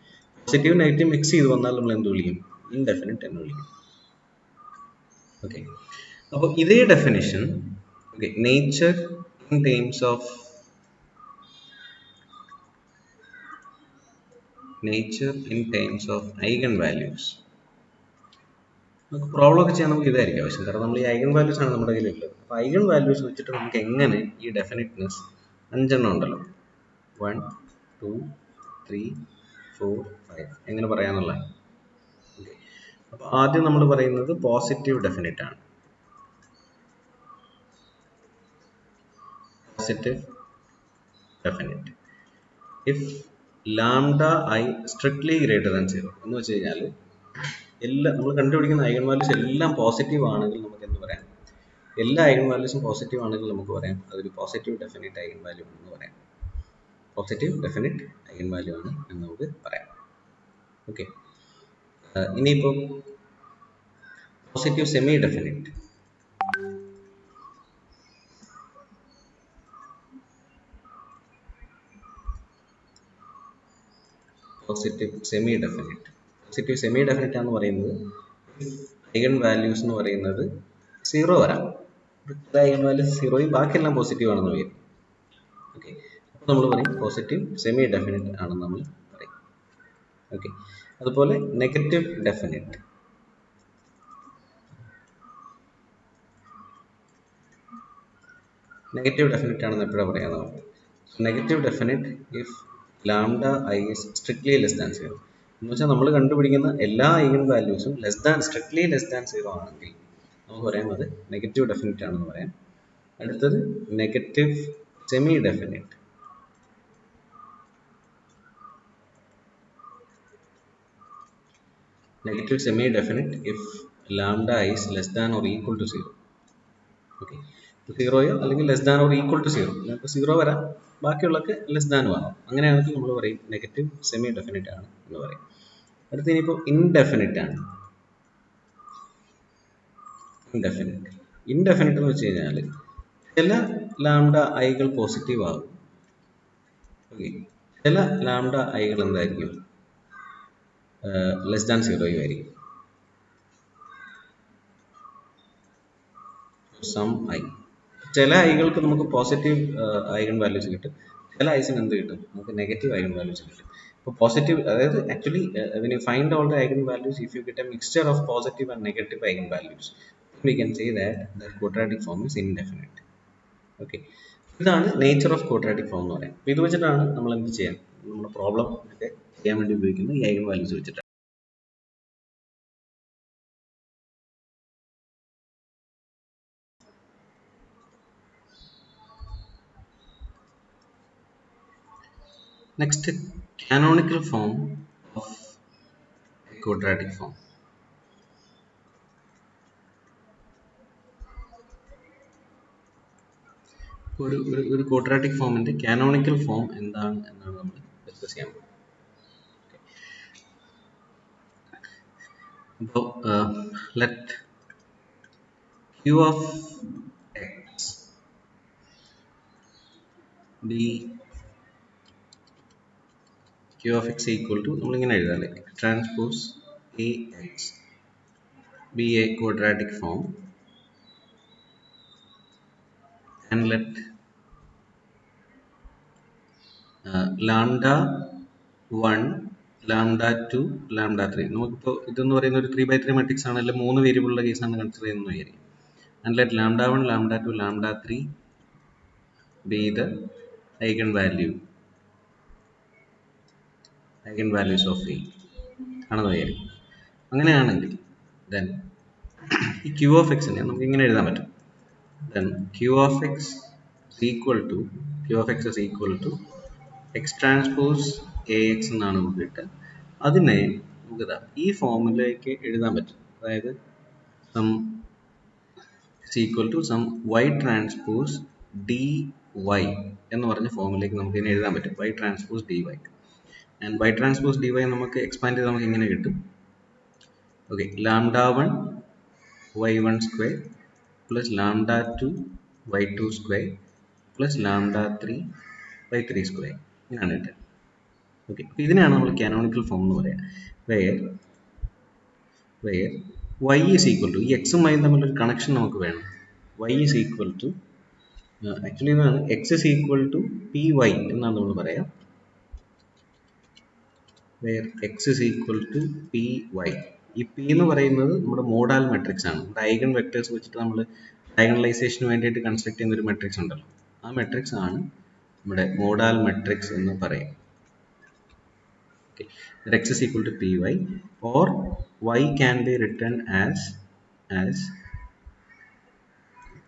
positive negative mix ചെയ്ത് വന്നാൽ നമ്മൾ എന്ത് വിളിക്കും? ഇൻഡെഫിനിറ്റ് എന്ന് വിളിക്കും. ഓക്കെ, അപ്പോൾ ഇതേ definition nature in terms of eigen values. നമുക്ക് പ്രോബ്ലം ഒക്കെ ചെയ്യാൻ നമുക്ക് ഇതായിരിക്കും ആവശ്യം, കാരണം നമ്മൾ ഈ ഐഗൺ വാല്യൂസ് ആണ് നമ്മുടെ കയ്യിലുള്ളത്. അപ്പോൾ ഐഗൺ വാല്യൂസ് വെച്ചിട്ട് നമുക്ക് എങ്ങനെ ഈ ഡെഫിനിറ്റ്നെസ് 5 ഉണ്ടല്ലോ, 1 2 3 4 5 എങ്ങനെ പറയാന്നുള്ളതാണ്. ഓക്കെ, അപ്പോൾ ആദ്യം നമ്മൾ പറയുന്നത് പോസിറ്റീവ് ഡെഫിനിറ്റ് ആണ്. Positive definite if lambda I strictly greater than 0 എന്ന് വെച്ച് കഴിഞ്ഞാൽ നമ്മൾ കണ്ടുപിടിക്കുന്ന ഐഗൺ വാല്യൂസ് എല്ലാം പോസിറ്റീവ് ആണെങ്കിൽ നമുക്ക് എന്ത് പറയാം? എല്ലാ ഐഗൺ വാല്യൂസും പോസിറ്റീവ് ആണെങ്കിൽ നമുക്ക് പറയാം അതൊരു പോസിറ്റീവ് ഡെഫിനിറ്റ് ഐഗൺ വാല്യൂ എന്ന് പറയാം. പോസിറ്റീവ് ഡെഫിനിറ്റ് ഐഗൺ വാല്യൂ ആണ് എന്ന് നമുക്ക് പറയാം. ഓക്കെ, ഇനിയിപ്പോൾ positive semi definite. Positive semi definite എന്ന് പറയുന്നത് ഐഗൺ വാല്യൂസ് എന്ന് പറയുന്നത് 0 വരാം. ഐഗൺ വാല്യൂസ് 0യും ബാക്കിയെല്ലാം പോസിറ്റീവ് ആണെന്ന് വരും. ഓക്കെ, അപ്പോൾ നമ്മൾ പറയും പോസിറ്റീവ് സെമി ഡെഫിനിറ്റ് ആണെന്ന് നമ്മൾ പറയും. ഓക്കെ, അതുപോലെ നെഗറ്റീവ് ഡെഫിനിറ്റ്. നെഗറ്റീവ് ഡെഫിനിറ്റ് ആണെന്ന് എപ്പോഴാണ് പറയാവുന്നത്? Negative definite if lambda i is strictly less than 0. എന്ന് വെച്ചാൽ നമ്മൾ കണ്ടുപിടിക്കുന്ന എല്ലാ ഐഗൺ വാല്യൂസും സ്ട്രിക്ട്ലി ലെസ് ദാൻ 0 ആണെങ്കിൽ നമുക്ക് പറയുന്നത് നെഗറ്റീവ് ഡെഫിനിറ്റ് ആണെന്ന് പറയാം. അടുത്തത് negative semi definite. Negative semi definite if lambda is less than or equal to 0. Okay, 0യോ അല്ലെങ്കിൽ less than or equal to 0. നമുക്ക് 0 വരാം, ബാക്കിയുള്ളതൊക്കെ ലെസ് ദാനും ആവാം. അങ്ങനെയാണെങ്കിൽ നമ്മൾ പറയും നെഗറ്റീവ് സെമി ഡെഫിനിറ്റ് ആണ് എന്ന് പറയും. അടുത്ത ഇനിയിപ്പോൾ ഇൻഡെഫിനിറ്റ് ആണ്. ഇൻഡെഫിനിറ്റ് എന്ന് വെച്ച് കഴിഞ്ഞാൽ ചില ലാംഡ ഐകൾ പോസിറ്റീവ് ആകും. ഓക്കെ, ചില ലാംഡ ഐകൾ എന്തായിരിക്കും? ലെസ് ദാൻ 0 ആയിരിക്കും. സം ഐ, ചില ഐകൾക്ക് നമുക്ക് പോസിറ്റീവ് ഐഗൺ വാല്യൂസ് കിട്ടും, ചില ഐസിന് എന്ത് കിട്ടും? നമുക്ക് നെഗറ്റീവ് ഐഗൺ വാല്യൂസ് കിട്ടും. ഇപ്പോൾ പോസിറ്റീവ്, അതായത് actually when you find all the eigen values, if you get a mixture of positive and negative eigen values, we can say that the quadratic form is indefinite. Okay, ഇതാണ് nature of quadratic form എന്ന് പറയാം. ഇത് വെച്ചിട്ടാണ് നമ്മൾ എന്ത് ചെയ്യാൻ, നമ്മുടെ problem ഒക്കെ ചെയ്യാൻ വേണ്ടി ഉപയോഗിക്കുന്നത് ഈ ഐഗൺ വാല്യൂസ് വെച്ചിട്ടാണ്. Next, canonical form of a quadratic form. ഒരു ക്വാഡ്രാറ്റിക് ഫോമിന്റെ കാനോണിക്കൽ ഫോം എന്താണ് എന്നാണ് നമ്മൾ ഡിസ്കസ് ചെയ്യാൻ പോകുന്നത്. അപ്പോൾ let q of x be q of x equal to, നമ്മളിങ്ങനെ എഴുതാം, like transpose ax be a quadratic form, and let lambda 1, lambda 2, lambda 3. നമുക്കിപ്പോൾ ഇതെന്ന് പറയുന്ന ഒരു 3x3 മെട്രിക്സ് ആണ്, അല്ലെങ്കിൽ 3 വേരിയബിളുള്ള കേസാണ് കൺസിഡർ ചെയ്യുന്നത് വിചാരിക്കും. And let lambda 1, lambda 2, lambda 3 be the eigenvalues of A ആണെന്ന് വിചാരിക്കും. അങ്ങനെയാണെങ്കിൽ then ഈ q of x നെ നമുക്ക് ഇങ്ങനെ എഴുതാൻ പറ്റും. Then q of x is equal to x transpose ax എന്നാണ് നമുക്ക് കിട്ടുക. അതിനെ നമുക്ക് ഈ ഫോമിലേക്ക് എഴുതാൻ പറ്റും. അതായത് some is equal to some y transpose dy എന്ന് പറഞ്ഞ ഫോമിലേക്ക് നമുക്ക് ഇതിനെ എഴുതാൻ പറ്റും. y transpose dy, and y transpose dy നമുക്ക് എക്സ്പാൻഡ് ചെയ്ത് നമുക്ക് ഇങ്ങനെ കിട്ടും. Okay, lambda 1 y1 square plus lambda 2 y2 square plus lambda 3 y3 square ഇങ്ങനെയാണ് കിട്ടുക. ഓക്കെ, ഇതിനെയാണ് നമ്മൾ കാനോണിക്കൽ ഫോം എന്ന് പറയുക. where y is equal to, ഈ എക്സും വൈയും തമ്മിലൊരു കണക്ഷൻ നമുക്ക് വേണം. y is equal to, actually ഇതാണ് x is equal to py എന്നാണ് നമ്മൾ പറയാം. where x is equal to py. ഈ p എന്ന് പറയുന്നത് നമ്മുടെ മോഡാൽ മെട്രിക്സ് ആണ്. നമ്മുടെ ഐഗൺ വെക്ടേഴ്സ് വെച്ചിട്ട് നമ്മൾ ഡയഗണലൈസേഷന് വേണ്ടിയിട്ട് കൺസ്ട്രക്ട് ചെയ്യുന്ന ഒരു മെട്രിക്സ് ഉണ്ടല്ലോ, ആ മെട്രിക്സ് ആണ് നമ്മുടെ മോഡാൽ മെട്രിക്സ് എന്ന് പറയും. Okay, that x is equal to py, or y can be written as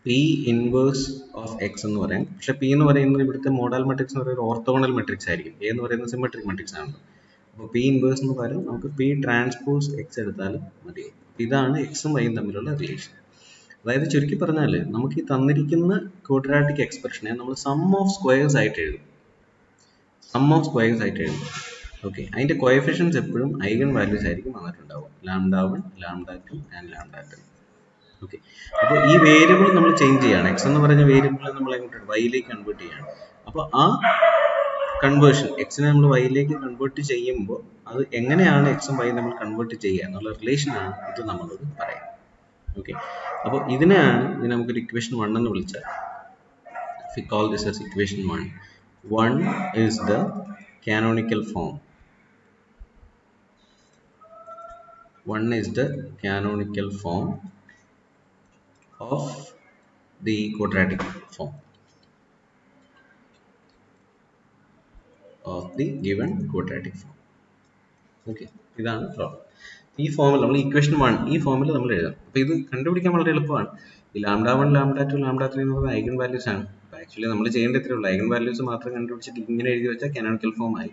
p inverse of x എന്ന് പറയാം. പക്ഷെ p എന്ന് പറയുന്നത് ഇവിടുത്തെ മോഡൽ മെട്രിക്സ് എന്ന് പറയുന്നത് ഓർത്തോഗണൽ മെട്രിക്സ് ആയിരിക്കും. a എന്ന് പറയുന്നത് സിമെട്രിക് മെട്രിക്സ് ആണ്. അപ്പോൾ p ഇൻവേഴ്സ് എന്ന് പകരം നമുക്ക് p ട്രാൻസ്പോസ് x എടുത്താലും മതി. ഇതാണ് എക്സും വൈയും തമ്മിലുള്ള റിലേഷൻ. അതായത് ചുരുക്കി പറഞ്ഞാൽ നമുക്ക് ഈ തന്നിരിക്കുന്ന ക്വാഡ്രാറ്റിക് എക്സ്പ്രഷനെ നമ്മൾ സം ഓഫ് സ്ക്വയേഴ്സ് ആയിട്ട് എഴുതും. ഓക്കെ, അതിന്റെ കോഎഫിഷ്യൻസ് എപ്പോഴും ഐഗൺ വാല്യൂസ് ആയിരിക്കും വന്നിട്ടുണ്ടാവും. lambda 1, lambda 2 and lambda 3. Okay, അപ്പോൾ ഈ വേരിയബിൾ നമ്മൾ ചേഞ്ച് ചെയ്യാണ്. എക്സ് എന്ന് പറഞ്ഞ വേരിയബിൾ നമ്മൾ എങ്ങോട്ട് വൈയിലേക്ക് കൺവേർട്ട് ചെയ്യാണ്. അപ്പോൾ ആ കൺവേർഷൻ എക്സിനെ നമ്മൾ വൈയിലേക്ക് കൺവേർട്ട് ചെയ്യുമ്പോൾ അത് എങ്ങനെയാണ് എക്സും വൈയും നമ്മൾ കൺവേർട്ട് ചെയ്യുക എന്നുള്ള റിലേഷനാണ് ഇത് നമ്മളോട് പറയാം. ഓക്കെ, അപ്പോൾ ഇതിനെ നമുക്കൊരു ഇക്വേഷൻ 1 എന്ന് വിളിച്ചാൽ, if we call this as equation 1, 1 is the canonical form. 1 is the canonical form of the quadratic form of the given quadratic form. Okay, ഇതാണ് പ്രോബ്ലം. ഈ ഫോമിൽ നമ്മൾ ഇക്വേഷൻ 1 ഈ ഫോമിൽ നമ്മൾ എഴുതാം. അപ്പോൾ ഇത് കണ്ടുപിടിക്കാൻ വളരെ എളുപ്പമാണ്. ഈ ലാംഡ 1, ലാംഡ 2, ലാംഡ 3 എന്ന് പറയുന്ന ഐഗൻ വാല്യൂസ് ആണ്. അപ്പോൾ ആക്ച്വലി നമ്മൾ ചെയ്യേണ്ട ഇത്രയേ ഉള്ളൂ, ഐഗൻ വാല്യൂസ് മാത്രം കണ്ടുപിടിച്ചിട്ട് ഇങ്ങനെ എഴുതി വെച്ചാൽ കാനോണിക്കൽ ഫോം ആയി.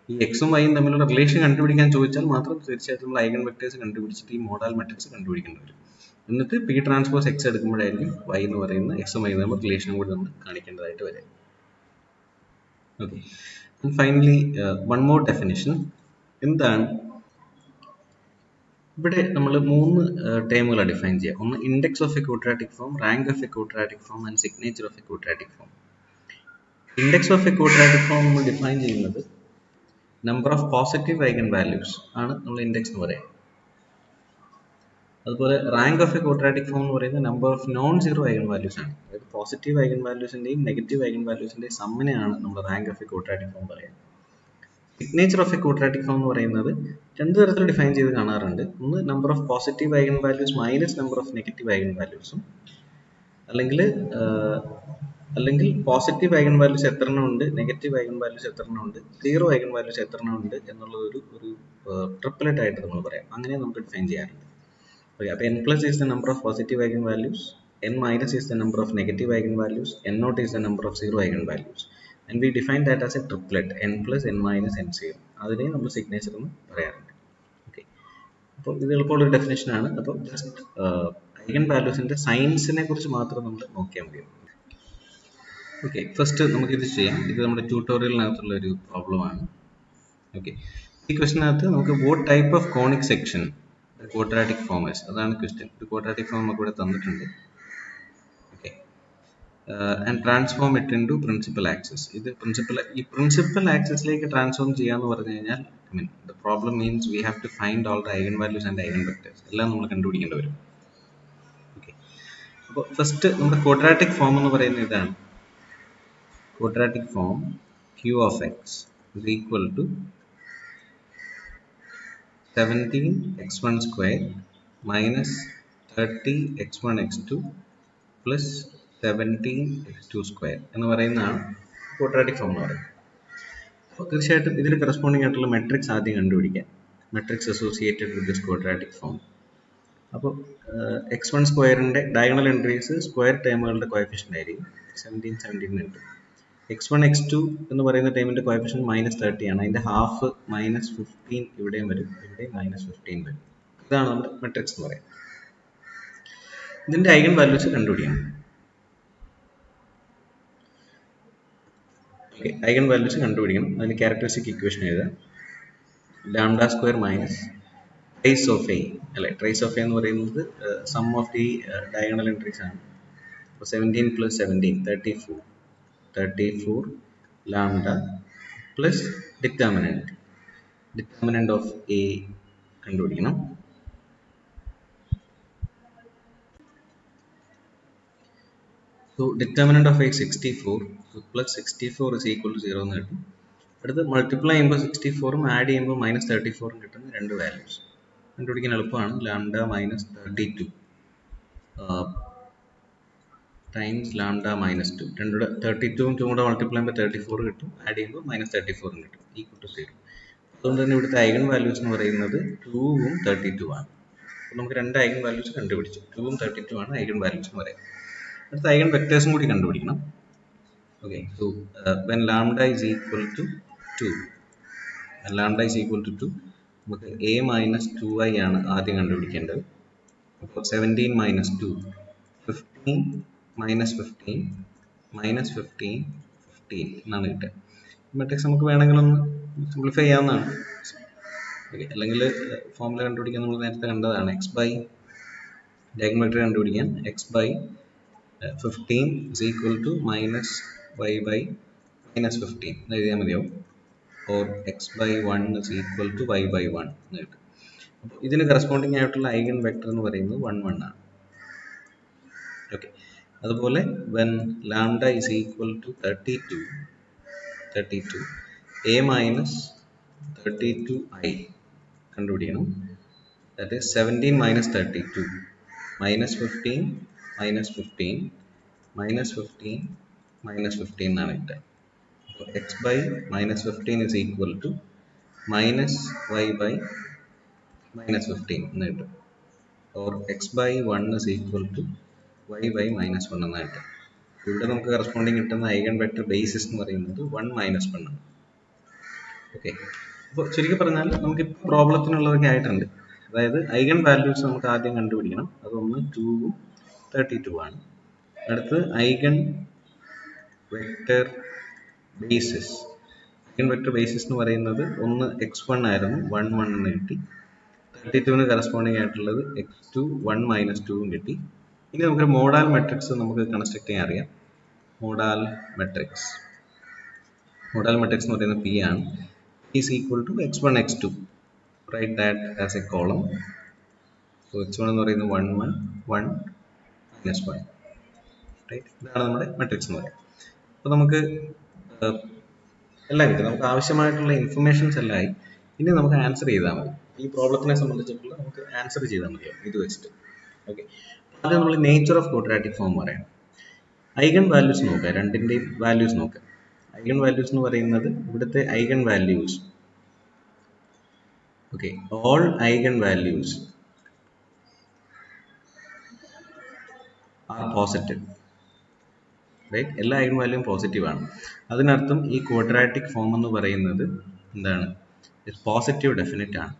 ഈ എക്സും വൈയും തമ്മിലുള്ള റിലേഷൻ കണ്ടുപിടിക്കാൻ ചോദിച്ചാൽ മാത്രം തീർച്ചയായിട്ടും നമ്മൾ ഐഗൻ വെക്ടേഴ്സ് കണ്ടുപിടിച്ചിട്ട് ഈ മോഡൽ മെട്രിക്സ് കണ്ടുപിടിക്കേണ്ടി വരും. എന്നിട്ട് പി ട്രാൻസ്പോസ് എക്സ് എടുക്കുമ്പോഴായിരിക്കും വൈ എന്ന് പറയുന്ന എക്സും വൈ തമ്മിൽ റിലേഷനും കൂടി നമ്മൾ കാണിക്കേണ്ടതായിട്ട് വരും. Okay, and finally one more definition. എന്താണ് ഇവിടെ നമ്മൾ 3 ടേമുകളാണ് ഡിഫൈൻ ചെയ്യുക. ഒന്ന് index of a quadratic form, rank of a quadratic form and signature of a quadratic form. Index of a quadratic form നമ്മൾ ഡിഫൈൻ ചെയ്യുന്നത് number of positive eigen values ആണ് നമ്മൾ index എന്ന് പറയുന്നത്. അതുപോലെ rank of a quadratic form എന്ന് പറയുന്നത് number of non zero eigen values ആണ്. അതായത് പോസിറ്റീവ് ഐഗൻ വാല്യൂസിന്റെയും നെഗറ്റീവ് ഐഗൻ വാല്യൂസിന്റെയും സമ്മിനെയാണ് നമ്മൾ rank of a quadratic form പറയുന്നത്. Signature of a quadratic form എന്ന് പറയുന്നത് രണ്ട് തരത്തിൽ ഡിഫൈൻ ചെയ്ത് കാണാറുണ്ട്. ഒന്ന് number of positive eigen values minus number of negative eigen വാല്യൂസും, അല്ലെങ്കിൽ പോസിറ്റീവ് ഐഗൻ വാല്യൂസ് എത്ര എണ്ണം ഉണ്ട്, നെഗറ്റീവ് ഐഗൻ വാല്യൂസ് എത്ര എണ്ണം ഉണ്ട്, സീറോ ഐഗൻ വാല്യൂസ് എത്ര എണ്ണം ഉണ്ട് എന്നുള്ളത് ഒരു ട്രിപ്ലറ്റ് ആയിട്ട് നമ്മൾ പറയാം. അങ്ങനെ നമുക്ക് ഡിഫൈൻ ചെയ്യാറുണ്ട്. ഓക്കെ, അപ്പോൾ n plus is the number of positive eigenvalues, n minus is the number of negative eigenvalues, n naught is the number of zero eigenvalues, and we define that as a triplet, n plus n minus n zero. അതിനെ നമ്മൾ signature എന്ന് പറയാറുണ്ട്. Okay, അപ്പോൾ ഇത് എളുപ്പമുള്ള ഒരു definition ആണ്. അപ്പോൾ ജസ്റ്റ് ഐഗൻ വാല്യൂസിന്റെ സയൻസിനെ കുറിച്ച് മാത്രം നമ്മൾ നോക്കിയാൽ മതി. ഓക്കെ, ഫസ്റ്റ് നമുക്കിത് ചെയ്യാം. ഇത് നമ്മുടെ ട്യൂട്ടോറിയലിനകത്തുള്ള ഒരു പ്രോബ്ലമാണ്. ഓക്കെ, ഈ ക്വസ്റ്റിനകത്ത് നമുക്ക് what type of conic section quadratic form is, അതാണ് ക്വസ്റ്റ്യൻ. ഒരു ക്വാഡ്രാറ്റിക് ഫോം നമുക്ക് ഇവിടെ തന്നിട്ടുണ്ട്. Okay, and transform it into principal axis. ഇത് പ്രിൻസിപ്പൽ ആക്സിസിലേക്ക് ട്രാൻസ്ഫോം ചെയ്യാന്ന് പറഞ്ഞു കഴിഞ്ഞാൽ, I mean the problem means we have to find all the eigenvalues and eigenvectors എല്ലാം നമ്മൾ കണ്ടുപിടിക്കേണ്ടി വരും. ഓക്കെ, അപ്പോൾ ഫസ്റ്റ് നമ്മുടെ ക്വാഡ്രാറ്റിക് ഫോം എന്ന് പറയുന്നത് ഇതാണ്. Quadratic form q of x is equal to 17x1 square minus 30x1 x2 plus 17x2 square എന്ന് പറയുന്നതാണ് ക്വാഡ്രാറ്റിക് ഫോം എന്ന് പറയുന്നത്. അപ്പോൾ തീർച്ചയായിട്ടും ഇതിന് കറസ്പോണ്ടിങ് ആയിട്ടുള്ള മെട്രിക്സ് ആദ്യം കണ്ടുപിടിക്കാം. Matrix associated with this quadratic form. അപ്പോൾ x1 സ്ക്വയറിൻ്റെ ഡയഗണൽ എൻട്രീസ് സ്ക്വയർ ടേമുകളുടെ കോഎഫിഷ്യൻ്റ് ആയിരിക്കും. 17 ഉണ്ട്. x1 x2 എന്ന് പറയുന്ന ടൈമിൻ്റെ കോഎഫിഷ്യൻ്റ് -30 ആണ്. അതിൻ്റെ ഹാഫ് -15 ഇവിടെയും വരും, ഇവിടെ -15 വരും. ഇതാണ് നമ്മുടെ മെട്രിക്സ് എന്ന് പറയുന്നത്. ഇതിൻ്റെ ഐഗൻ വാല്യൂസ് കണ്ടുപിടിക്കണം. ഓക്കെ, ഐഗൻ വാല്യൂസ് കണ്ടുപിടിക്കണം. അതിന് ക്യാരക്ടറിസ്റ്റിക് ഇക്വേഷൻ എഴുതാം. Lambda square minus trace of A, അല്ലെ, ട്രേസ് ഓഫ് എ എന്ന് പറയുന്നത് sum of the diagonal entries ആണ്. അപ്പോൾ 17 + 17 34 lambda plus determinant of a കണ്ടുപിടിക്കണം. So determinant of a 64, so plus 64 is equal to 0 എന്ന് കിട്ടും. അടുത്ത് മൾട്ടിപ്ലൈ ചെയ്യുമ്പോൾ 64ഉം ആഡ് ചെയ്യുമ്പോൾ -34ഉം കിട്ടുന്ന രണ്ട് വാല്യൂസ് കണ്ടുപിടിക്കാൻ എളുപ്പമാണ്. ലാംഡ -32 ടൈംസ് ലാംഡ -2, രണ്ടുകൂടെ 32ഉം 2ഉം കൂടെ മൾട്ടിപ്ലൈ ചെയ്യുമ്പോൾ 34 കിട്ടും, ആഡ് ചെയ്യുമ്പോൾ -34ഉം കിട്ടും, ഈക്വൽ ടു 0. അതുകൊണ്ട് തന്നെ ഇവിടുത്തെ ഐഗൻ വാല്യൂസ് എന്ന് പറയുന്നത് 2ഉം 32 ആണ്. അപ്പോൾ നമുക്ക് രണ്ട് ഐഗൻ വാല്യൂസ് കണ്ടുപിടിച്ചു. 2ഉം 32 ആണ് ഐഗൻ വാല്യൂസ് എന്ന് പറയുന്നത്. അടുത്ത ഐഗൻ വെക്ടേഴ്സും കൂടി കണ്ടുപിടിക്കണം. Okay, so when lambda is equal to 2, നമുക്ക് a - 2i ആണ് ആദ്യം കണ്ടുപിടിക്കേണ്ടത്. അപ്പോൾ 17 - 2, 15 - 15 -15 15 എന്നാണ് കിട്ടുക. മെട്രിക്സ് നമുക്ക് വേണമെങ്കിൽ ഒന്ന് സിംപ്ലിഫൈ ചെയ്യാവുന്നതാണ്. ഓക്കെ, അല്ലെങ്കിൽ ഫോമുല കണ്ടുപിടിക്കാൻ നമ്മൾ നേരത്തെ കണ്ടതാണ്. x ബൈ ഡയഗണൽ വെക്ടർ കണ്ടുപിടിക്കാൻ x by 15 is equal to -y by -15 എന്ന് എഴുതിയാൽ മതിയാവും. Or x by 1 is equal to y by 1 എന്ന് കിട്ടും. അപ്പോൾ ഇതിന് കറസ്പോണ്ടിങ് ആയിട്ടുള്ള ഐഗൻ വെക്ടർ എന്ന് പറയുന്നത് 1 1 ആണ്. ഓക്കെ. അതുപോലെ when lambda is equal to 32 a minus 32i കണ്ടുപിടിക്കണം. That is 17 minus 32 minus 15 minus 15 minus 15 minus 15 എന്നാണ് കിട്ടുക. അപ്പോൾ x by minus 15 is equal to minus y by minus 15 എന്ന് കിട്ടും. Or x by 1 is equal to y by minus 1 എന്ന് കിട്ടും. ഇവിടെ നമുക്ക് കറസ്പോണ്ടിങ് കിട്ടുന്ന ഐഗൺ വെക്ടർ ബേസിസ് എന്ന് പറയുന്നത് 1 മൈനസ് 1 ആണ്. ഓക്കെ. അപ്പോൾ ചുരുക്കി പറഞ്ഞാൽ നമുക്ക് ഇപ്പോൾ പ്രോബ്ലത്തിനുള്ളതൊക്കെ ആയിട്ടുണ്ട്. അതായത് ഐഗൺ വാല്യൂസ് നമുക്ക് ആദ്യം കണ്ടുപിടിക്കണം. അതൊന്ന് 2ഉം 32 ആണ്. അടുത്ത് eigen vector basis. Eigen vector basis എന്ന് പറയുന്നത് ഒന്ന് x1 ആയിരുന്നു, 1 1 എന്ന് കിട്ടി. 32ന് കറസ്പോണ്ടിങ് ആയിട്ടുള്ളത് x2 1 മൈനസ് 2 കിട്ടി. ഇനി നമുക്കൊരു മോഡാൽ മെട്രിക്സ് നമുക്ക് കൺസ്ട്രക്ട് ചെയ്യാൻ അറിയാം. മോഡാൽ മെട്രിക്സ് എന്ന് പറയുന്നത് P ആണ്. P is equal to x1 x2. Write that as a column. So x1 എന്ന് പറയുന്നത് 1 1 1 minus 1. Right? ഇതാണ് നമ്മുടെ മെട്രിക്സ് എന്ന് പറയുന്നത്. അപ്പോൾ നമുക്ക് എല്ലാം കിട്ടും. നമുക്ക് ആവശ്യമായിട്ടുള്ള ഇൻഫർമേഷൻസ് എല്ലാം ആയി. ഇനി നമുക്ക് ആൻസർ ചെയ്താൽ മതി. ഈ പ്രോബ്ലത്തിനെ സംബന്ധിച്ചിട്ടുള്ള നമുക്ക് ആൻസർ ചെയ്താൽ മതിയാവും ഇത് വെച്ചിട്ട്. ഓക്കെ. ആദ്യം നമ്മൾ നേച്ചർ ഓഫ് ക്വാഡ്രാറ്റിക് ഫോം പറയാം. ഐഗൺ വാല്യൂസ് നോക്കുക, രണ്ടിൻ്റെയും വാല്യൂസ് നോക്കുക. ഐഗൺ വാല്യൂസ് എന്ന് പറയുന്നത് ഇവിടുത്തെ eigen values, okay, all eigen values are positive. Right? എല്ലാ ഐഗൺ വാല്യൂവും പോസിറ്റീവ് ആണ്. അതിനർത്ഥം ഈ ക്വാഡ്രാറ്റിക് ഫോം എന്ന് പറയുന്നത് എന്താണ്? പോസിറ്റീവ് ഡെഫിനിറ്റ് ആണ്.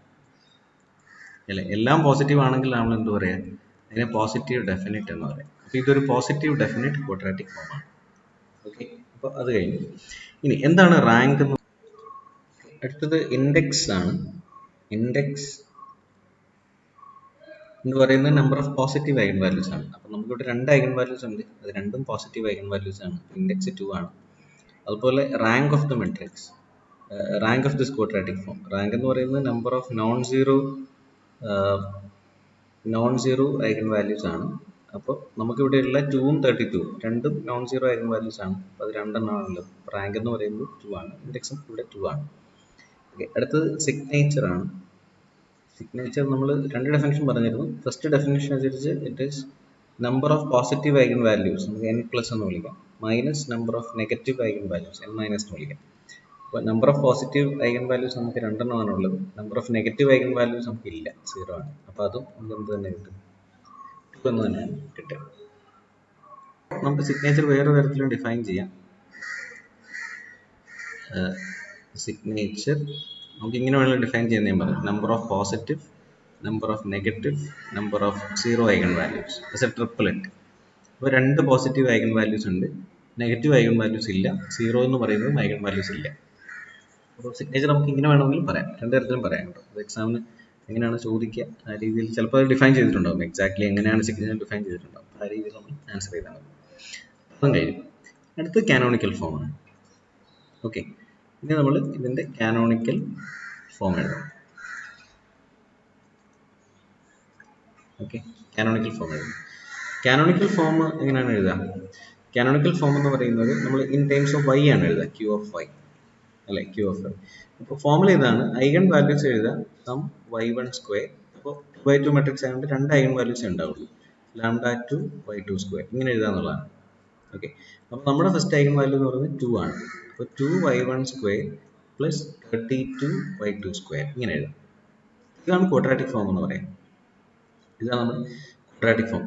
അല്ലേ? എല്ലാം പോസിറ്റീവ് ആണെങ്കിൽ നമ്മൾ എന്ത് പറയാം? അതിനെ പോസിറ്റീവ് ഡെഫിനിറ്റ് എന്ന് പറയാം. അപ്പോൾ ഇതൊരു പോസിറ്റീവ് ഡെഫിനിറ്റ് ക്വാഡ്രാറ്റിക് ഫോം ആണ്. ഓക്കെ. അപ്പോൾ അത് കഴിഞ്ഞു. ഇനി എന്താണ് റാങ്ക് എന്ന്? അടുത്തത് ഇൻഡെക്സ് ആണ്. ഇൻഡെക്സ് എന്ന് പറയുന്നത് number of positive eigen values ആണ്. അപ്പോൾ നമുക്കിവിടെ രണ്ട് ഐഗൺ വാല്യൂസ് ഉണ്ട്, അത് രണ്ടും പോസിറ്റീവ് ഐഗൺ വാല്യൂസ് ആണ്. ഇൻഡെക്സ് 2 ആണ്. അതുപോലെ rank of the matrix, rank of this quadratic form. Rank എന്ന് പറയുന്നത് number of non zero eigen values ആണ്. അപ്പോൾ നമുക്കിവിടെയുള്ള 2ഉം 32 രണ്ടും നോൺ സീറോ ഐഗൺ വാല്യൂസ് ആണ്. അപ്പോൾ അത് രണ്ടെണ്ണമാണുള്ളത്. റാങ്ക് എന്ന് പറയുന്നത് 2 ആണ്, ഇൻഡെക്സും ഇവിടെ 2 ആണ്. ഓക്കെ. അടുത്തത് സിഗ്നേച്ചർ ആണ്. സിഗ്നേച്ചർ നമ്മൾ രണ്ട് ഡെഫിനിഷൻ പറഞ്ഞിരുന്നു. ഫസ്റ്റ് ഡെഫിനിഷൻ അനുസരിച്ച് it is number of positive eigen values, നമുക്ക് n പ്ലസ് എന്ന് വിളിക്കാം, minus number of negative eigen values n minus എന്ന് വിളിക്കാം. അപ്പോൾ number of positive eigen values നമുക്ക് രണ്ടെണ്ണമാണ് ഉള്ളത്. Number of negative eigen values നമുക്ക് ഇല്ല, 0 ആണ്. അപ്പോൾ അതും നമുക്ക് എന്ത് തന്നെ കിട്ടും? 2 എന്ന് തന്നെയാണ് കിട്ടുക. നമുക്ക് സിഗ്നേച്ചർ വേറെ തരത്തിലും ഡിഫൈൻ ചെയ്യാം. സിഗ്നേച്ചർ നമുക്ക് ഇങ്ങനെ വേണമെങ്കിൽ ഡിഫൈൻ ചെയ്യുന്നേ പറയും. Number of positive, number of negative, number of zero eigen values as a triplet. അപ്പോൾ രണ്ട് പോസിറ്റീവ് ഐഗൺ വാല്യൂസ് ഉണ്ട്, നെഗറ്റീവ് ഐഗൺ വാല്യൂസ് ഇല്ല, 0 എന്ന് പറയുന്നത് ഐഗൺ വാല്യൂസ് ഇല്ല. അപ്പോൾ സിഗ്നേച്ചർ നമുക്ക് ഇങ്ങനെ വേണമെങ്കിലും പറയാം, രണ്ട് തരത്തിലും പറയാം കേട്ടോ. അത് എക്സാമിന് എങ്ങനെയാണ് ചോദിക്കുക ആ രീതിയിൽ ചിലപ്പോൾ അത് ഡിഫൈൻ ചെയ്തിട്ടുണ്ടാവും. എക്സാക്ട്ലി എങ്ങനെയാണ് സിഗ്നേച്ചർ ഡിഫൈൻ ചെയ്തിട്ടുണ്ടാവും. ആ രീതിയിൽ നമ്മൾ ആൻസർ ചെയ്താൽ മതി. അതും കഴിഞ്ഞു. അടുത്ത് കാനോണിക്കൽ ഫോമാണ്. ഓക്കെ. ഇനി നമ്മൾ ഇതിൻ്റെ കാനോണിക്കൽ ഫോം എഴുതാം. ഓക്കെ. കാനോണിക്കൽ ഫോം എഴുതാം. കാനോണിക്കൽ ഫോം എങ്ങനെയാണ് എഴുതുക? കാനോണിക്കൽ ഫോം എന്ന് പറയുന്നത് നമ്മൾ ഇൻ ടേംസ് ഓഫ് y ആണ് എഴുതുക, q ഓഫ് y അല്ലെ, q ഓഫ് y. അപ്പോൾ ഫോമുല ഇതാണ്. ഐഗൺ വാല്യൂസ് എഴുതുക സം y1 സ്ക്വയർ. അപ്പോൾ 2x2 മെട്രിക്സ് ആയതുകൊണ്ട് രണ്ട് ഐഗൺ വാല്യൂസ് ഉണ്ടാവുള്ളൂ, λ2 y2 സ്ക്വയർ. ഇങ്ങനെ എഴുതുക എന്നുള്ളതാണ്. ഓക്കെ. അപ്പോൾ നമ്മുടെ ഫസ്റ്റ് ഐഗൺ വാല്യൂ എന്ന് പറയുന്നത് 2 ആണ്. അപ്പോൾ 2y1 square plus 32y2 square ഇങ്ങനെ എഴുതാം. ഇതാണ് ക്വാഡ്രാറ്റിക് ഫോം എന്ന് പറയാം. ഇതാണ് നമ്മൾ ക്വാഡ്രാറ്റിക് ഫോം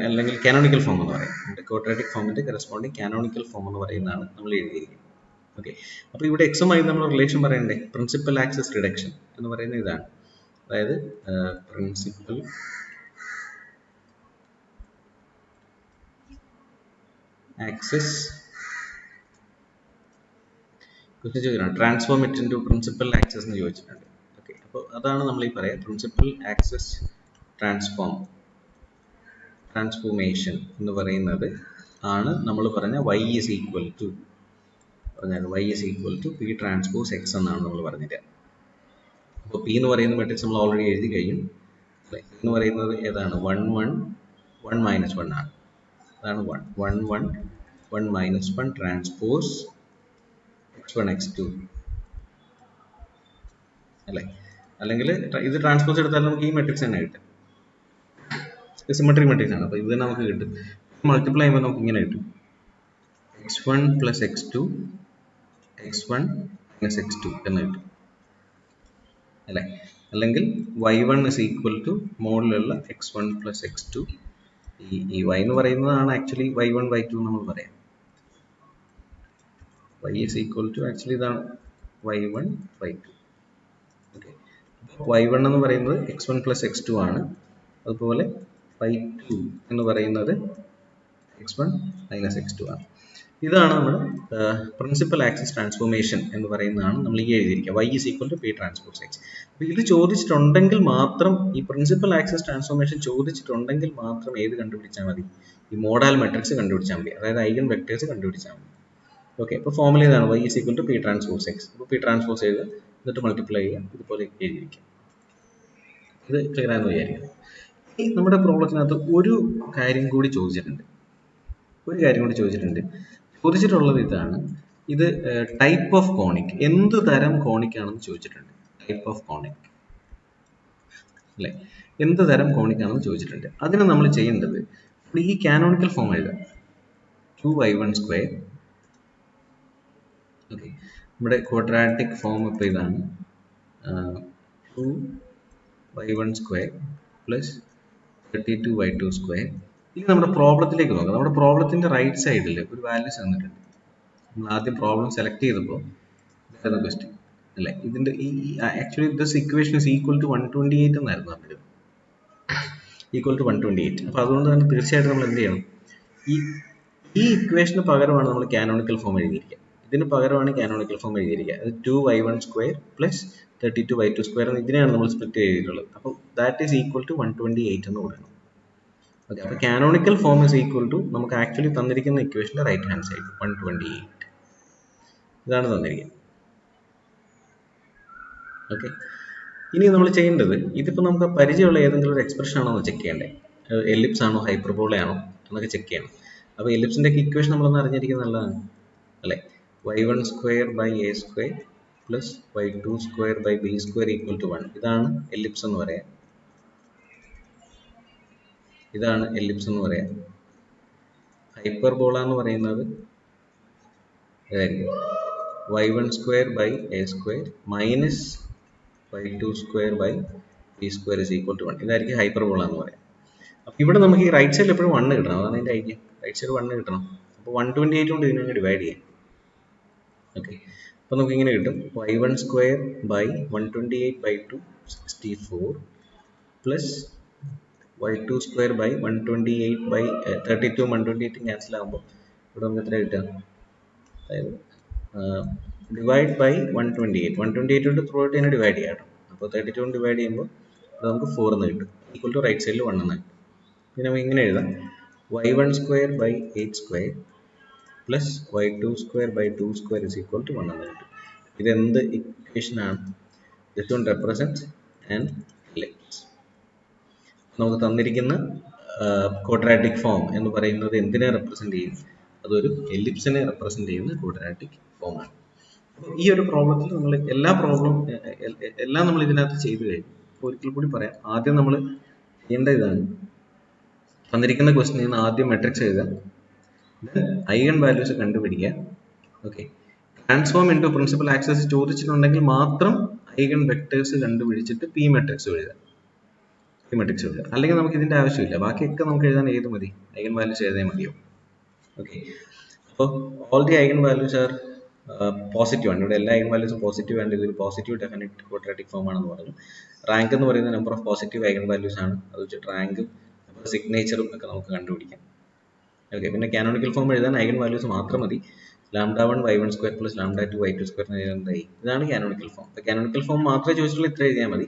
അല്ലെങ്കിൽ കാനോണിക്കൽ ഫോം എന്ന് പറയും. ക്വാഡ്രാറ്റിക് ഫോമിന്റെ കറസ്പോണ്ടിങ് കാനോണിക്കൽ ഫോം എന്ന് പറയുന്നതാണ് നമ്മൾ എഴുതിയിരിക്കുന്നത്. ഓക്കെ. അപ്പോൾ ഇവിടെ എക്സുമായി നമ്മൾ റിലേഷൻ പറയണ്ടേ? പ്രിൻസിപ്പൽ ആക്സിസ് റിഡക്ഷൻ എന്ന് പറയുന്നത് ഇതാണ്. അതായത് principal axis transform it into principal axis എന്ന് ചോദിച്ചിട്ടുണ്ട്. ഓക്കെ. അപ്പോൾ അതാണ് നമ്മൾ ഈ പറയാം പ്രിൻസിപ്പൽ ആക്സിസ് ട്രാൻസ്ഫോർമേഷൻ എന്ന് പറയുന്നത് ആണ് നമ്മൾ പറഞ്ഞ y is equal to p transpose x എന്നാണ് നമ്മൾ പറഞ്ഞത്. അപ്പോൾ p എന്ന് പറയുന്ന മെട്രിക്സ് നമ്മൾ ഓൾറെഡി എഴുതി കഴിഞ്ഞു. p എന്ന് പറയുന്നത് ഏതാണ്? 1 1 1 മൈനസ് 1 ആണ്. അതാണ് 1 1 1 1 minus 1 transpose x1 x2 അല്ലേ? അല്ലെങ്കിൽ ഇത് ട്രാൻസ്പോസ് എടുത്താൽ നമുക്ക് ഈ മെട്രിക്സ് തന്നെ കിട്ടും, സിമെട്രിക് മെട്രിക്സ് ആണ്. അപ്പോൾ ഇത് തന്നെ നമുക്ക് കിട്ടും. മൾട്ടിപ്ലൈ ചെയ്യുമ്പോൾ നമുക്ക് ഇങ്ങനെ കിട്ടും x1 plus x2 x1 minus x2 എന്ന് കിട്ടും അല്ലേ? അല്ലെങ്കിൽ y1 is equal to മുകളിലുള്ള x1 plus x2. ഈ y എന്ന് പറയുന്നതാണ് ആക്ച്വലി y1 y2 നമ്മൾ പറയാം. y is equal to actually ഇതാണ് y1 y2. ഓക്കെ, y1 എന്ന് പറയുന്നത് x1 plus x2 ആണ്. അതുപോലെ y2 എന്ന് പറയുന്നത് x1 minus x2 ആണ്. ഇതാണ് നമ്മൾ പ്രിൻസിപ്പൽ ആക്സിസ് ട്രാൻസ്ഫോർമേഷൻ എന്ന് പറയുന്നതാണ് നമ്മൾ ഈ എഴുതിയിരിക്കുക, y is equal to p transpose x. അപ്പോൾ ഇത് ചോദിച്ചിട്ടുണ്ടെങ്കിൽ മാത്രം, ഈ പ്രിൻസിപ്പൽ ആക്സിസ് ട്രാൻസ്ഫോർമേഷൻ ചോദിച്ചിട്ടുണ്ടെങ്കിൽ മാത്രം ഏത് കണ്ടുപിടിച്ചാൽ മതി? ഈ മോഡൽ മെട്രിക്സ് കണ്ടുപിടിച്ചാൽ മതി, അതായത് ഐഗൻ വെക്ടേഴ്സ് കണ്ടുപിടിച്ചാൽ മതി. ഓക്കെ, അപ്പോൾ ഫോർമുല ഇതാണ്, y is equal to p transpose x. അപ്പോൾ p transpose എഴുതുക, എന്നിട്ട് മൾട്ടിപ്ലൈ ചെയ്യുക, ഇതുപോലെ എഴുതിയിരിക്കുക. ഇത് ക്ലിയർ ആണെന്ന് വിചാരിക്കുക. നമ്മുടെ പ്രോബ്ലത്തിനകത്ത് ഒരു കാര്യം കൂടി ചോദിച്ചിട്ടുണ്ട്. ചോദിച്ചിട്ടുള്ളത് ഇതാണ്, ഇത് ടൈപ്പ് ഓഫ് കോണിക്, എന്ത് തരം കോണിക് ആണെന്ന് ചോദിച്ചിട്ടുണ്ട്. ടൈപ്പ് ഓഫ് കോണിക് അല്ലേ, എന്ത് തരം കോണിക് ആണെന്ന് ചോദിച്ചിട്ടുണ്ട്. അതിന് നമ്മൾ ചെയ്യേണ്ടത് ഈ കാനോണിക്കൽ ഫോം എഴുതാം, 2y1². ഓക്കെ, നമ്മുടെ ക്വാഡ്രാറ്റിക് ഫോം ഇപ്പോൾ ഇതാണ്, 2y1² പ്ലസ് 32y2². ഇനി നമ്മുടെ പ്രോബ്ലത്തിലേക്ക് നോക്കാം. നമ്മുടെ പ്രോബ്ലത്തിൻ്റെ റൈറ്റ് സൈഡിൽ ഒരു വാല്യൂസ് തന്നിട്ടുണ്ട്. നമ്മൾ ആദ്യം പ്രോബ്ലം സെലക്ട് ചെയ്തപ്പോൾ ഇതായിരുന്നു ക്വസ്റ്റ്യൻ അല്ലേ? ഇതിൻ്റെ actually this equation is equal to 128 എന്നായിരുന്നു പറഞ്ഞത്, ഈക്വൽ ടു 128. അപ്പോൾ അതുകൊണ്ട് തന്നെ തീർച്ചയായിട്ടും നമ്മൾ എന്ത് ചെയ്യണം, ഈ ഇക്വേഷന് പകരമാണ് നമ്മൾ കാനോണിക്കൽ ഫോം എഴുതിയിരിക്കുക. ഇതിന് പകരമാണ് കാനോണിക്കൽ ഫോം എഴുതിയിരിക്കുക. അത് 2y1² പ്ലസ് 32y2² എന്ന് ഇതിനെയാണ് നമ്മൾ സ്പ്ലിറ്റ് ചെയ്തിട്ടുള്ളത്. അപ്പോൾ ദാറ്റ് ഈസ് ഈക്വൽ ടു 128 എന്ന് കൊടുക്കണം. ഓക്കെ, അപ്പോൾ canonical form is equal to നമുക്ക് ആക്ച്വലി തന്നിരിക്കുന്ന ഇക്വേഷൻ്റെ റൈറ്റ് ഹാൻഡ് സൈഡ് 128 ഇതാണ് തന്നിരിക്കുന്നത്. ഓക്കെ, ഇനി നമ്മൾ ചെയ്യേണ്ടത്, ഇതിപ്പോൾ നമുക്ക് പരിചയമുള്ള ഏതെങ്കിലും ഒരു എക്സ്പ്രഷൻ ആണോ എന്ന് ചെക്ക് ചെയ്യണ്ടേ, എലിപ്സ് ആണോ ഹൈപ്പർബോള ആണോ എന്നൊക്കെ ചെക്ക് ചെയ്യണം. അപ്പോൾ എലിപ്സിൻ്റെ ഇക്വേഷൻ നമ്മളൊന്ന് അറിഞ്ഞിരിക്കുന്നത് നല്ലതാണ് അല്ലേ? y1² a² plus y2² b² equal to 1. ഇതാണ് എലിപ്സ് എന്ന് പറയാം. ഹൈപ്പർബോള എന്ന് പറയുന്നത് y1² a² minus y2² b² is equal to 1. ഇതായിരിക്കും ഹൈപ്പർബോള എന്ന് പറയാം. അപ്പോൾ ഇവിടെ നമുക്ക് ഈ റൈറ്റ് സൈഡിൽ എപ്പോഴും 1 കിട്ടണം, അതാണ് അതിൻ്റെ ഐഡിയ. റൈറ്റ് സൈഡ് 1 കിട്ടണം. അപ്പോൾ 128 കൊണ്ട് ഇതിനെ ഡിവൈഡ് ചെയ്യാം. ഓക്കെ, അപ്പോൾ നമുക്ക് ഇങ്ങനെ കിട്ടും, y1² 128/2 64 പ്ലസ് y2² 128/32 128 ക്യാൻസൽ ആകുമ്പോൾ ഇവിടെ നമുക്ക് എത്ര കിട്ടുക, അതായത് ഡിവൈഡ് ബൈ 128 കൊണ്ട് ത്രൂ ആയിട്ട് തന്നെ ഡിവൈഡ് ചെയ്യാം കേട്ടോ. അപ്പോൾ 32 കൊണ്ട് ഡിവൈഡ് ചെയ്യുമ്പോൾ ഇവിടെ നമുക്ക് 4 എന്ന് കിട്ടും, ഈക്വൽ ടു റൈറ്റ് സൈഡിൽ 1 എന്ന് കിട്ടും. പിന്നെ നമുക്ക് ഇങ്ങനെ എഴുതാം, y1² 8² plus y2² 2² is equal to 1 എന്ന് കിട്ടും. ഇതെന്ത് ഇക്വേഷനാണ്? This one represents an ellipse. നമുക്ക് തന്നിരിക്കുന്ന ക്വാഡ്രാറ്റിക് ഫോം എന്ന് പറയുന്നത് എന്തിനെ റെപ്രസെൻറ്റ് ചെയ്യും? അതൊരു എലിപ്സിനെ റെപ്രസെൻറ്റ് ചെയ്യുന്ന ക്വാഡ്രാറ്റിക് ഫോമാണ്. ഈ ഒരു പ്രോബ്ലത്തിൽ നമ്മൾ എല്ലാം നമ്മൾ ഇതിനകത്ത് ചെയ്തു കഴിഞ്ഞു. ഒരിക്കൽ കൂടി പറയാം, ആദ്യം നമ്മൾ ചെയ്യേണ്ട ഇതാണ്, തന്നിരിക്കുന്ന ക്വസ്റ്റ്യനിൽ നിന്ന് ആദ്യം മെട്രിക്സ് എഴുതുക, ഐഗൺ വാല്യൂസ് കണ്ടുപിടിക്കുക. Okay, transform into principal axis ചോദിച്ചിട്ടുണ്ടെങ്കിൽ മാത്രം ഐഗൺ വെക്ടേഴ്സ് കണ്ടുപിടിച്ചിട്ട് പി മെട്രിക്സ് എഴുതുക. അല്ലെങ്കിൽ നമുക്ക് ഇതിൻ്റെ ആവശ്യമില്ല, ബാക്കിയൊക്കെ നമുക്ക് എഴുതാൻ ഏത് മതി, ഐഗൺ വാല്യൂസ് എഴുതാൻ മതിയോ. ഓക്കെ, അപ്പോൾ all the eigen values are positive ആണ്. ഇവിടെ എല്ലാ ഐഗൺ വാല്യൂസും പോസിറ്റീവ് ആണ്. ഇതൊരു പോസിറ്റീവ് ഡെഫിനിറ്റ് ക്വാഡ്രാറ്റിക് ഫോം ആണെന്ന് പറഞ്ഞു. റാങ്ക് എന്ന് പറയുന്ന number of positive eigen values ആണ്. അത് വെച്ചിട്ട് റാങ്കും സിഗ്നേച്ചറും ഒക്കെ നമുക്ക് കണ്ടുപിടിക്കാം. ഓക്കെ, പിന്നെ കാനോണിക്കൽ ഫോം എഴുതാൻ ഐഗൺ വാല്യൂസ് മാത്രം മതി. λ1 y1² പ്ലസ് λ2 y2² എഴുതാനായി. ഇതാണ് കാനോണിക്കൽ ഫോം. അപ്പോൾ കാനോണിക്കൽ ഫോം മാത്രമേ ചോദിച്ചിട്ടുള്ളൂ, ഇത്ര എഴുതിയാൽ മതി.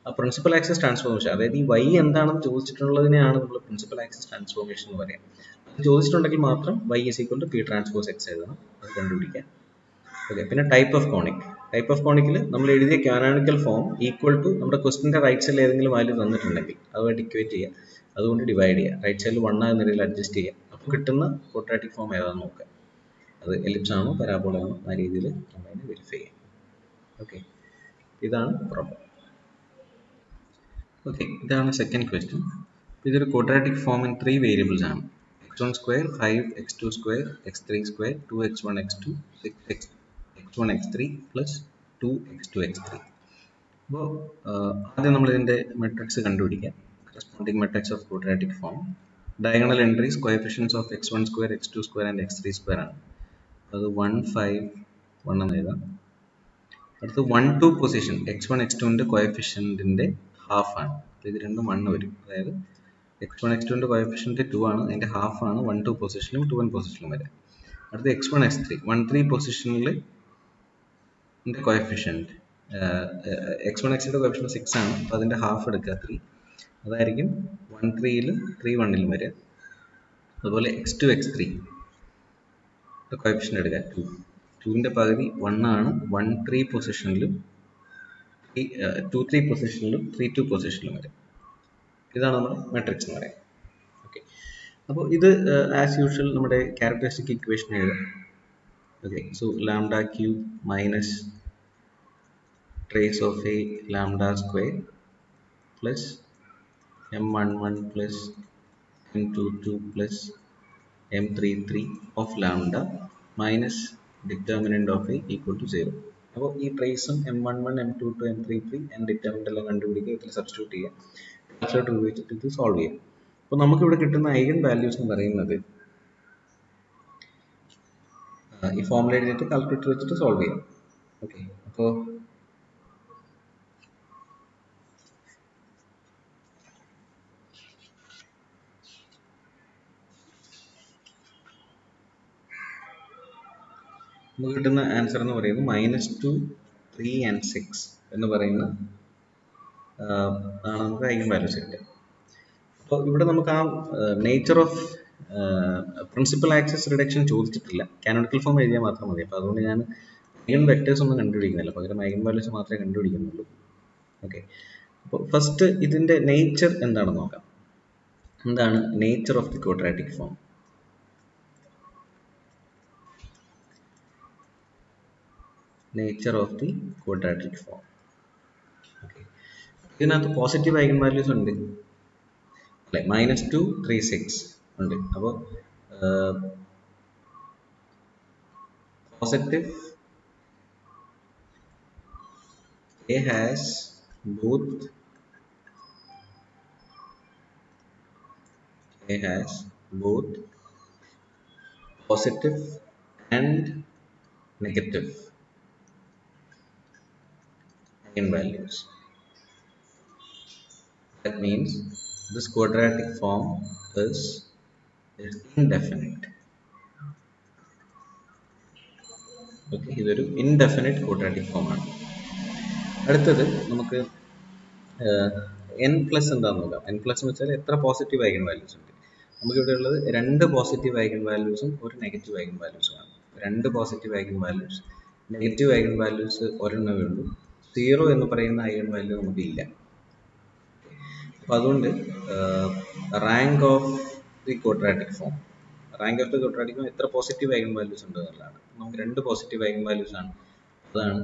ആ പ്രിൻസിപ്പൽ ആക്സിസ് ട്രാൻസ്ഫോർമേഷൻ, അതായത് ഈ y എന്താണെന്ന് ചോദിച്ചിട്ടുള്ളതിനെയാണ് നമ്മൾ പ്രിൻസിപ്പൽ ആക്സിസ് ട്രാൻസ്ഫോർമേഷൻ എന്ന് പറയാം. അത് ചോദിച്ചിട്ടുണ്ടെങ്കിൽ മാത്രം y is equal to p transpose x എഴുതണം, അത് കണ്ടുപിടിക്കാം. ഓക്കെ, പിന്നെ ടൈപ്പ് ഓഫ് കോണിക്കിൽ നമ്മൾ എഴുതിയ കാനോണിക്കൽ ഫോം ഈക്വൽ ടു നമ്മുടെ ക്വസ്റ്റിൻ്റെ റൈറ്റ് സൈഡിൽ ഏതെങ്കിലും വാല്യൂ തന്നിട്ടുണ്ടെങ്കിൽ അതുമായിട്ട് ഇക്വേറ്റ് ചെയ്യുക, അതുകൊണ്ട് ഡിവൈഡ് ചെയ്യുക, റൈറ്റ് സൈഡിൽ 1 ആകുന്ന രീതിയിൽ അഡ്ജസ്റ്റ് ചെയ്യുക. അപ്പോൾ കിട്ടുന്ന ക്വാഡ്രാറ്റിക് ഫോം ഏതാണെന്ന് നോക്കാം. അത് എലിപ്സ് ആണോ പരാബോള ആണോ ആ രീതിയിൽ നമ്മളതിനെ വെരിഫൈ ചെയ്യാം. ഓക്കെ, ഇതാണ് പ്രോബ്ലം. ഓക്കെ, ഇതാണ് സെക്കൻഡ് ക്വസ്റ്റ്യൻ. ഇതൊരു ക്വാഡ്രാറ്റിക് ഫോം ഇൻ 3 വേരിയബിൾസ് ആണ്. x1 square 5 x2 square x3 square 2x1 x2 x1 x3 plus 2x2 x3. അപ്പോൾ ആദ്യം നമ്മൾ ഇതിൻ്റെ മെട്രിക്സ് കണ്ടുപിടിക്കാം. Corresponding matrix of quadratic form. Diagonal entries coefficients of x1 square x2 square and x3 square ആണ്. അത് 1 5 1 എന്ന് എഴുതാം. അടുത്ത് 1 2 പൊസിഷൻ x1 x2ൻ്റെ കോഎഫിഷ്യൻറ്റിൻ്റെ ഹാഫ് ആണ്. ഇത് രണ്ടും 1 വരും. അതായത് x1 x2ൻ്റെ കോഎഫിഷ്യൻറ്റ് 2 ആണ്, അതിൻ്റെ ഹാഫ് ആണ് 1 2 പൊസിഷനിലും 2 1 പൊസിഷനിലും വരെ. അടുത്ത് x1 x3 1 3 പൊസിഷനിൽ കോഎഫിഷ്യൻറ്റ് x1 x3യുടെ കോഎഫിഷ്യൻറ്റ് 6 ആണ്. അപ്പോൾ അതിൻ്റെ ഹാഫ് എടുക്കുക 3, അതായിരിക്കും 1 3യിലും 3 1ലും വരെ. അതുപോലെ x2 x3 കോഎഫിഷ്യൻറ്റ് എടുക്കുക 2, 2ൻ്റെ പകുതി 1 ആണ്. 1 3 പൊസിഷനിലും 2 3 പൊസിഷനിലും 3 2 പൊസിഷനിലും വരെ. ഇതാണ് നമ്മുടെ മെട്രിക്സ് എന്ന് പറയുന്നത്. ഓക്കെ, അപ്പോൾ ഇത് ആസ് യൂഷ്വൽ നമ്മുടെ ക്യാരക്ടറിസ്റ്റിക് ഇക്വേഷൻ എഴുതാം. Okay, so lambda cube minus trace of a lambda square plus m11 plus m22 plus m33 of lambda minus determinant of a equal to 0. അപ്പോൾ ഈ ട്രേസും m11 m22 m33 and determinant എല്ലാം കണ്ടുപിടിക്കുക, ഇതിൽ substitute ചെയ്യുക, calculator ഉപയോഗിച്ചിട്ട് ഇത് solve ചെയ്യാം. അപ്പോൾ നമുക്കിവിടെ കിട്ടുന്ന ഐഗൻ വാല്യൂസ് എന്ന് പറയുന്നത് ഈ ഫോർമുല എഴുതിയിട്ട് കാൽക്കുലേറ്റർ വെച്ചിട്ട് സോൾവ് ചെയ്യാം. ഓക്കെ, അപ്പോൾ നമുക്ക് കിട്ടുന്ന ആൻസർ എന്ന് പറയുന്നത് -2 3 and 6 എന്ന് പറയുന്ന ആണ് നമുക്ക് ഐഗൻ വാല്യൂസ് കിട്ടുക. അപ്പോൾ ഇവിടെ നമുക്ക് ആ nature of principal axis reduction ചോദിച്ചിട്ടില്ല, കാനോണിക്കൽ ഫോം എഴുതിയാൽ മാത്രം മതി. അപ്പോൾ അതുകൊണ്ട് ഞാൻ ഐഗൻ വെക്ടേഴ്സ് ഒന്നും കണ്ടുപിടിക്കുന്നില്ല, പകരം ഐഗൻ വാല്യൂസ് മാത്രമേ കണ്ടുപിടിക്കുന്നുള്ളൂ. ഓക്കെ, അപ്പോൾ ഫസ്റ്റ് ഇതിൻ്റെ നേച്ചർ എന്താണെന്ന് നോക്കാം. എന്താണ് nature of the quadratic form? Nature of the quadratic form. Okay, ഇതിനകത്ത് പോസിറ്റീവ് ഐഗൻ വാല്യൂസ് ഉണ്ട് അല്ലേ? -2 3 6 ഉണ്ട്. അപ്പോൾ positive A has both positive and negative eigenvalues. That means this quadratic form is indefinite. Okay, ഇതൊരു indefinite quadratic form ആണ്. അടുത്തത് നമുക്ക് n plus എന്താണെന്ന് നോക്കാം. n പ്ലസ് എന്ന് വെച്ചാൽ എത്ര പോസിറ്റീവ് ഐഗൻ വാല്യൂസ് ഉണ്ട്. നമുക്കിവിടെ ഉള്ളത് 2 പോസിറ്റീവ് ഐഗൻ വാല്യൂസും ഒരു നെഗറ്റീവ് ഐഗൻ വാല്യൂസുമാണ്. 2 positive eigen values, negative eigen values ഒരെണ്ണമേ ഉള്ളൂ. 0 എന്ന് പറയുന്ന ഐഗൻ വാല്യൂ നമുക്കില്ല. അപ്പോൾ അതുകൊണ്ട് rank of the quadratic form എത്ര പോസിറ്റീവ് ഐഗൻ വാല്യൂസ് ഉണ്ട് എന്നുള്ളതാണ്. നമുക്ക് 2 പോസിറ്റീവ് ഐഗൻ വാല്യൂസ് ആണ്. അതാണ്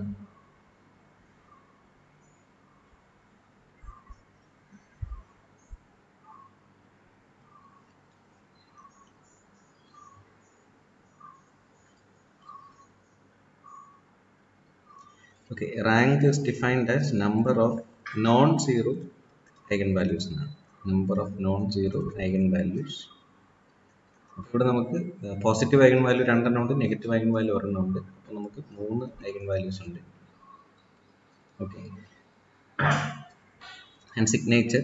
okay, rank is defined as number of non-zero eigenvalues. Number of non-zero eigenvalues. ഇവിടെ നമുക്ക് പോസിറ്റീവ് ഐഗൻ വാല്യൂ 2 ഉണ്ട്, നെഗറ്റീവ് ഐഗൻ വാല്യൂ 1 ഉണ്ട്. അപ്പോൾ നമുക്ക് 3 ഐഗൻ വാല്യൂസ് ഉണ്ട്. ഓക്കെ, ആൻഡ് സിഗ്നേച്ചർ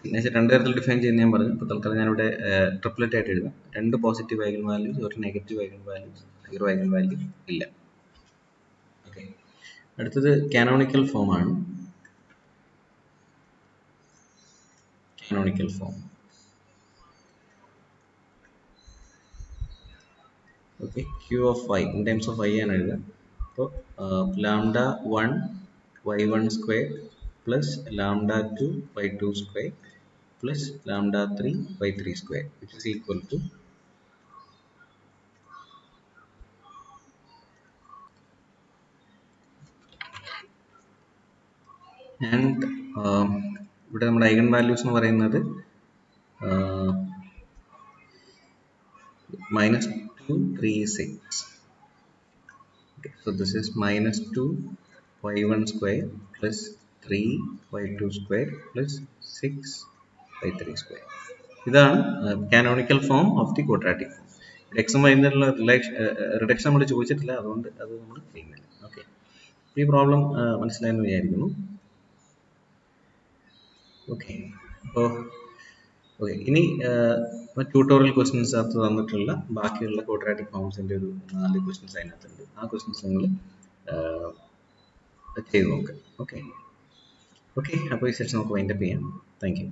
2 തരത്തിൽ ഡിഫൈൻ ചെയ്യുന്ന ഞാൻ പറഞ്ഞു. ഇപ്പോൾ തൽക്കാലം ഞാനിവിടെ ട്രിപ്ലറ്റ് ആയിട്ട് എഴുതാം. 2 പോസിറ്റീവ് ഐഗൻ വാല്യൂസ്, ഒരു negative eigen values, 0 eigen value ഇല്ല. ഓക്കെ, അടുത്തത് കാനോണിക്കൽ ഫോം ആണ്. Canonical form. Okay, q of y in terms of y ആണ് എഴുതുക. അപ്പോൾ lambda 1 y1 square plus lambda 2 y2 square plus lambda 3 by 3 square, which is equal to and ഇവിടെ നമ്മുടെ eigen values എന്ന് പറയുന്നത് minus 236. Okay, so this is minus 2 y1 square plus 3 y2 square plus 6 y3 square. ഇതാണ് canonical form of the quadratic form. എക്സും വൈന്നുള്ള reduction നമ്മൾ ചോദിച്ചിട്ടില്ല, അതുകൊണ്ട് അത് നമ്മൾ ചെയ്യുന്നില്ല. ഓക്കെ, ഈ പ്രോബ്ലം മനസ്സിലായെന്ന് വിചാരിക്കുന്നു. ഓക്കെ, അപ്പോൾ ഓക്കെ, ഇനി ട്യൂട്ടോറിയൽ ക്വസ്റ്റ്യൻസ് അകത്ത് തന്നിട്ടുള്ള ബാക്കിയുള്ള ക്വാഡ്രാറ്റിക് ഫോംസിൻ്റെ ഒരു 4 ക്വസ്റ്റ്യൻസ് അതിനകത്തുണ്ട്. ആ ക്വസ്റ്റ്യൻസ് നിങ്ങൾ ചെയ്ത് നോക്കുക. ഓക്കെ ഓക്കെ, അപ്പോൾ ഈ സെഷൻ നമുക്ക് വൈൻഡപ്പ് ചെയ്യാം. Thank you.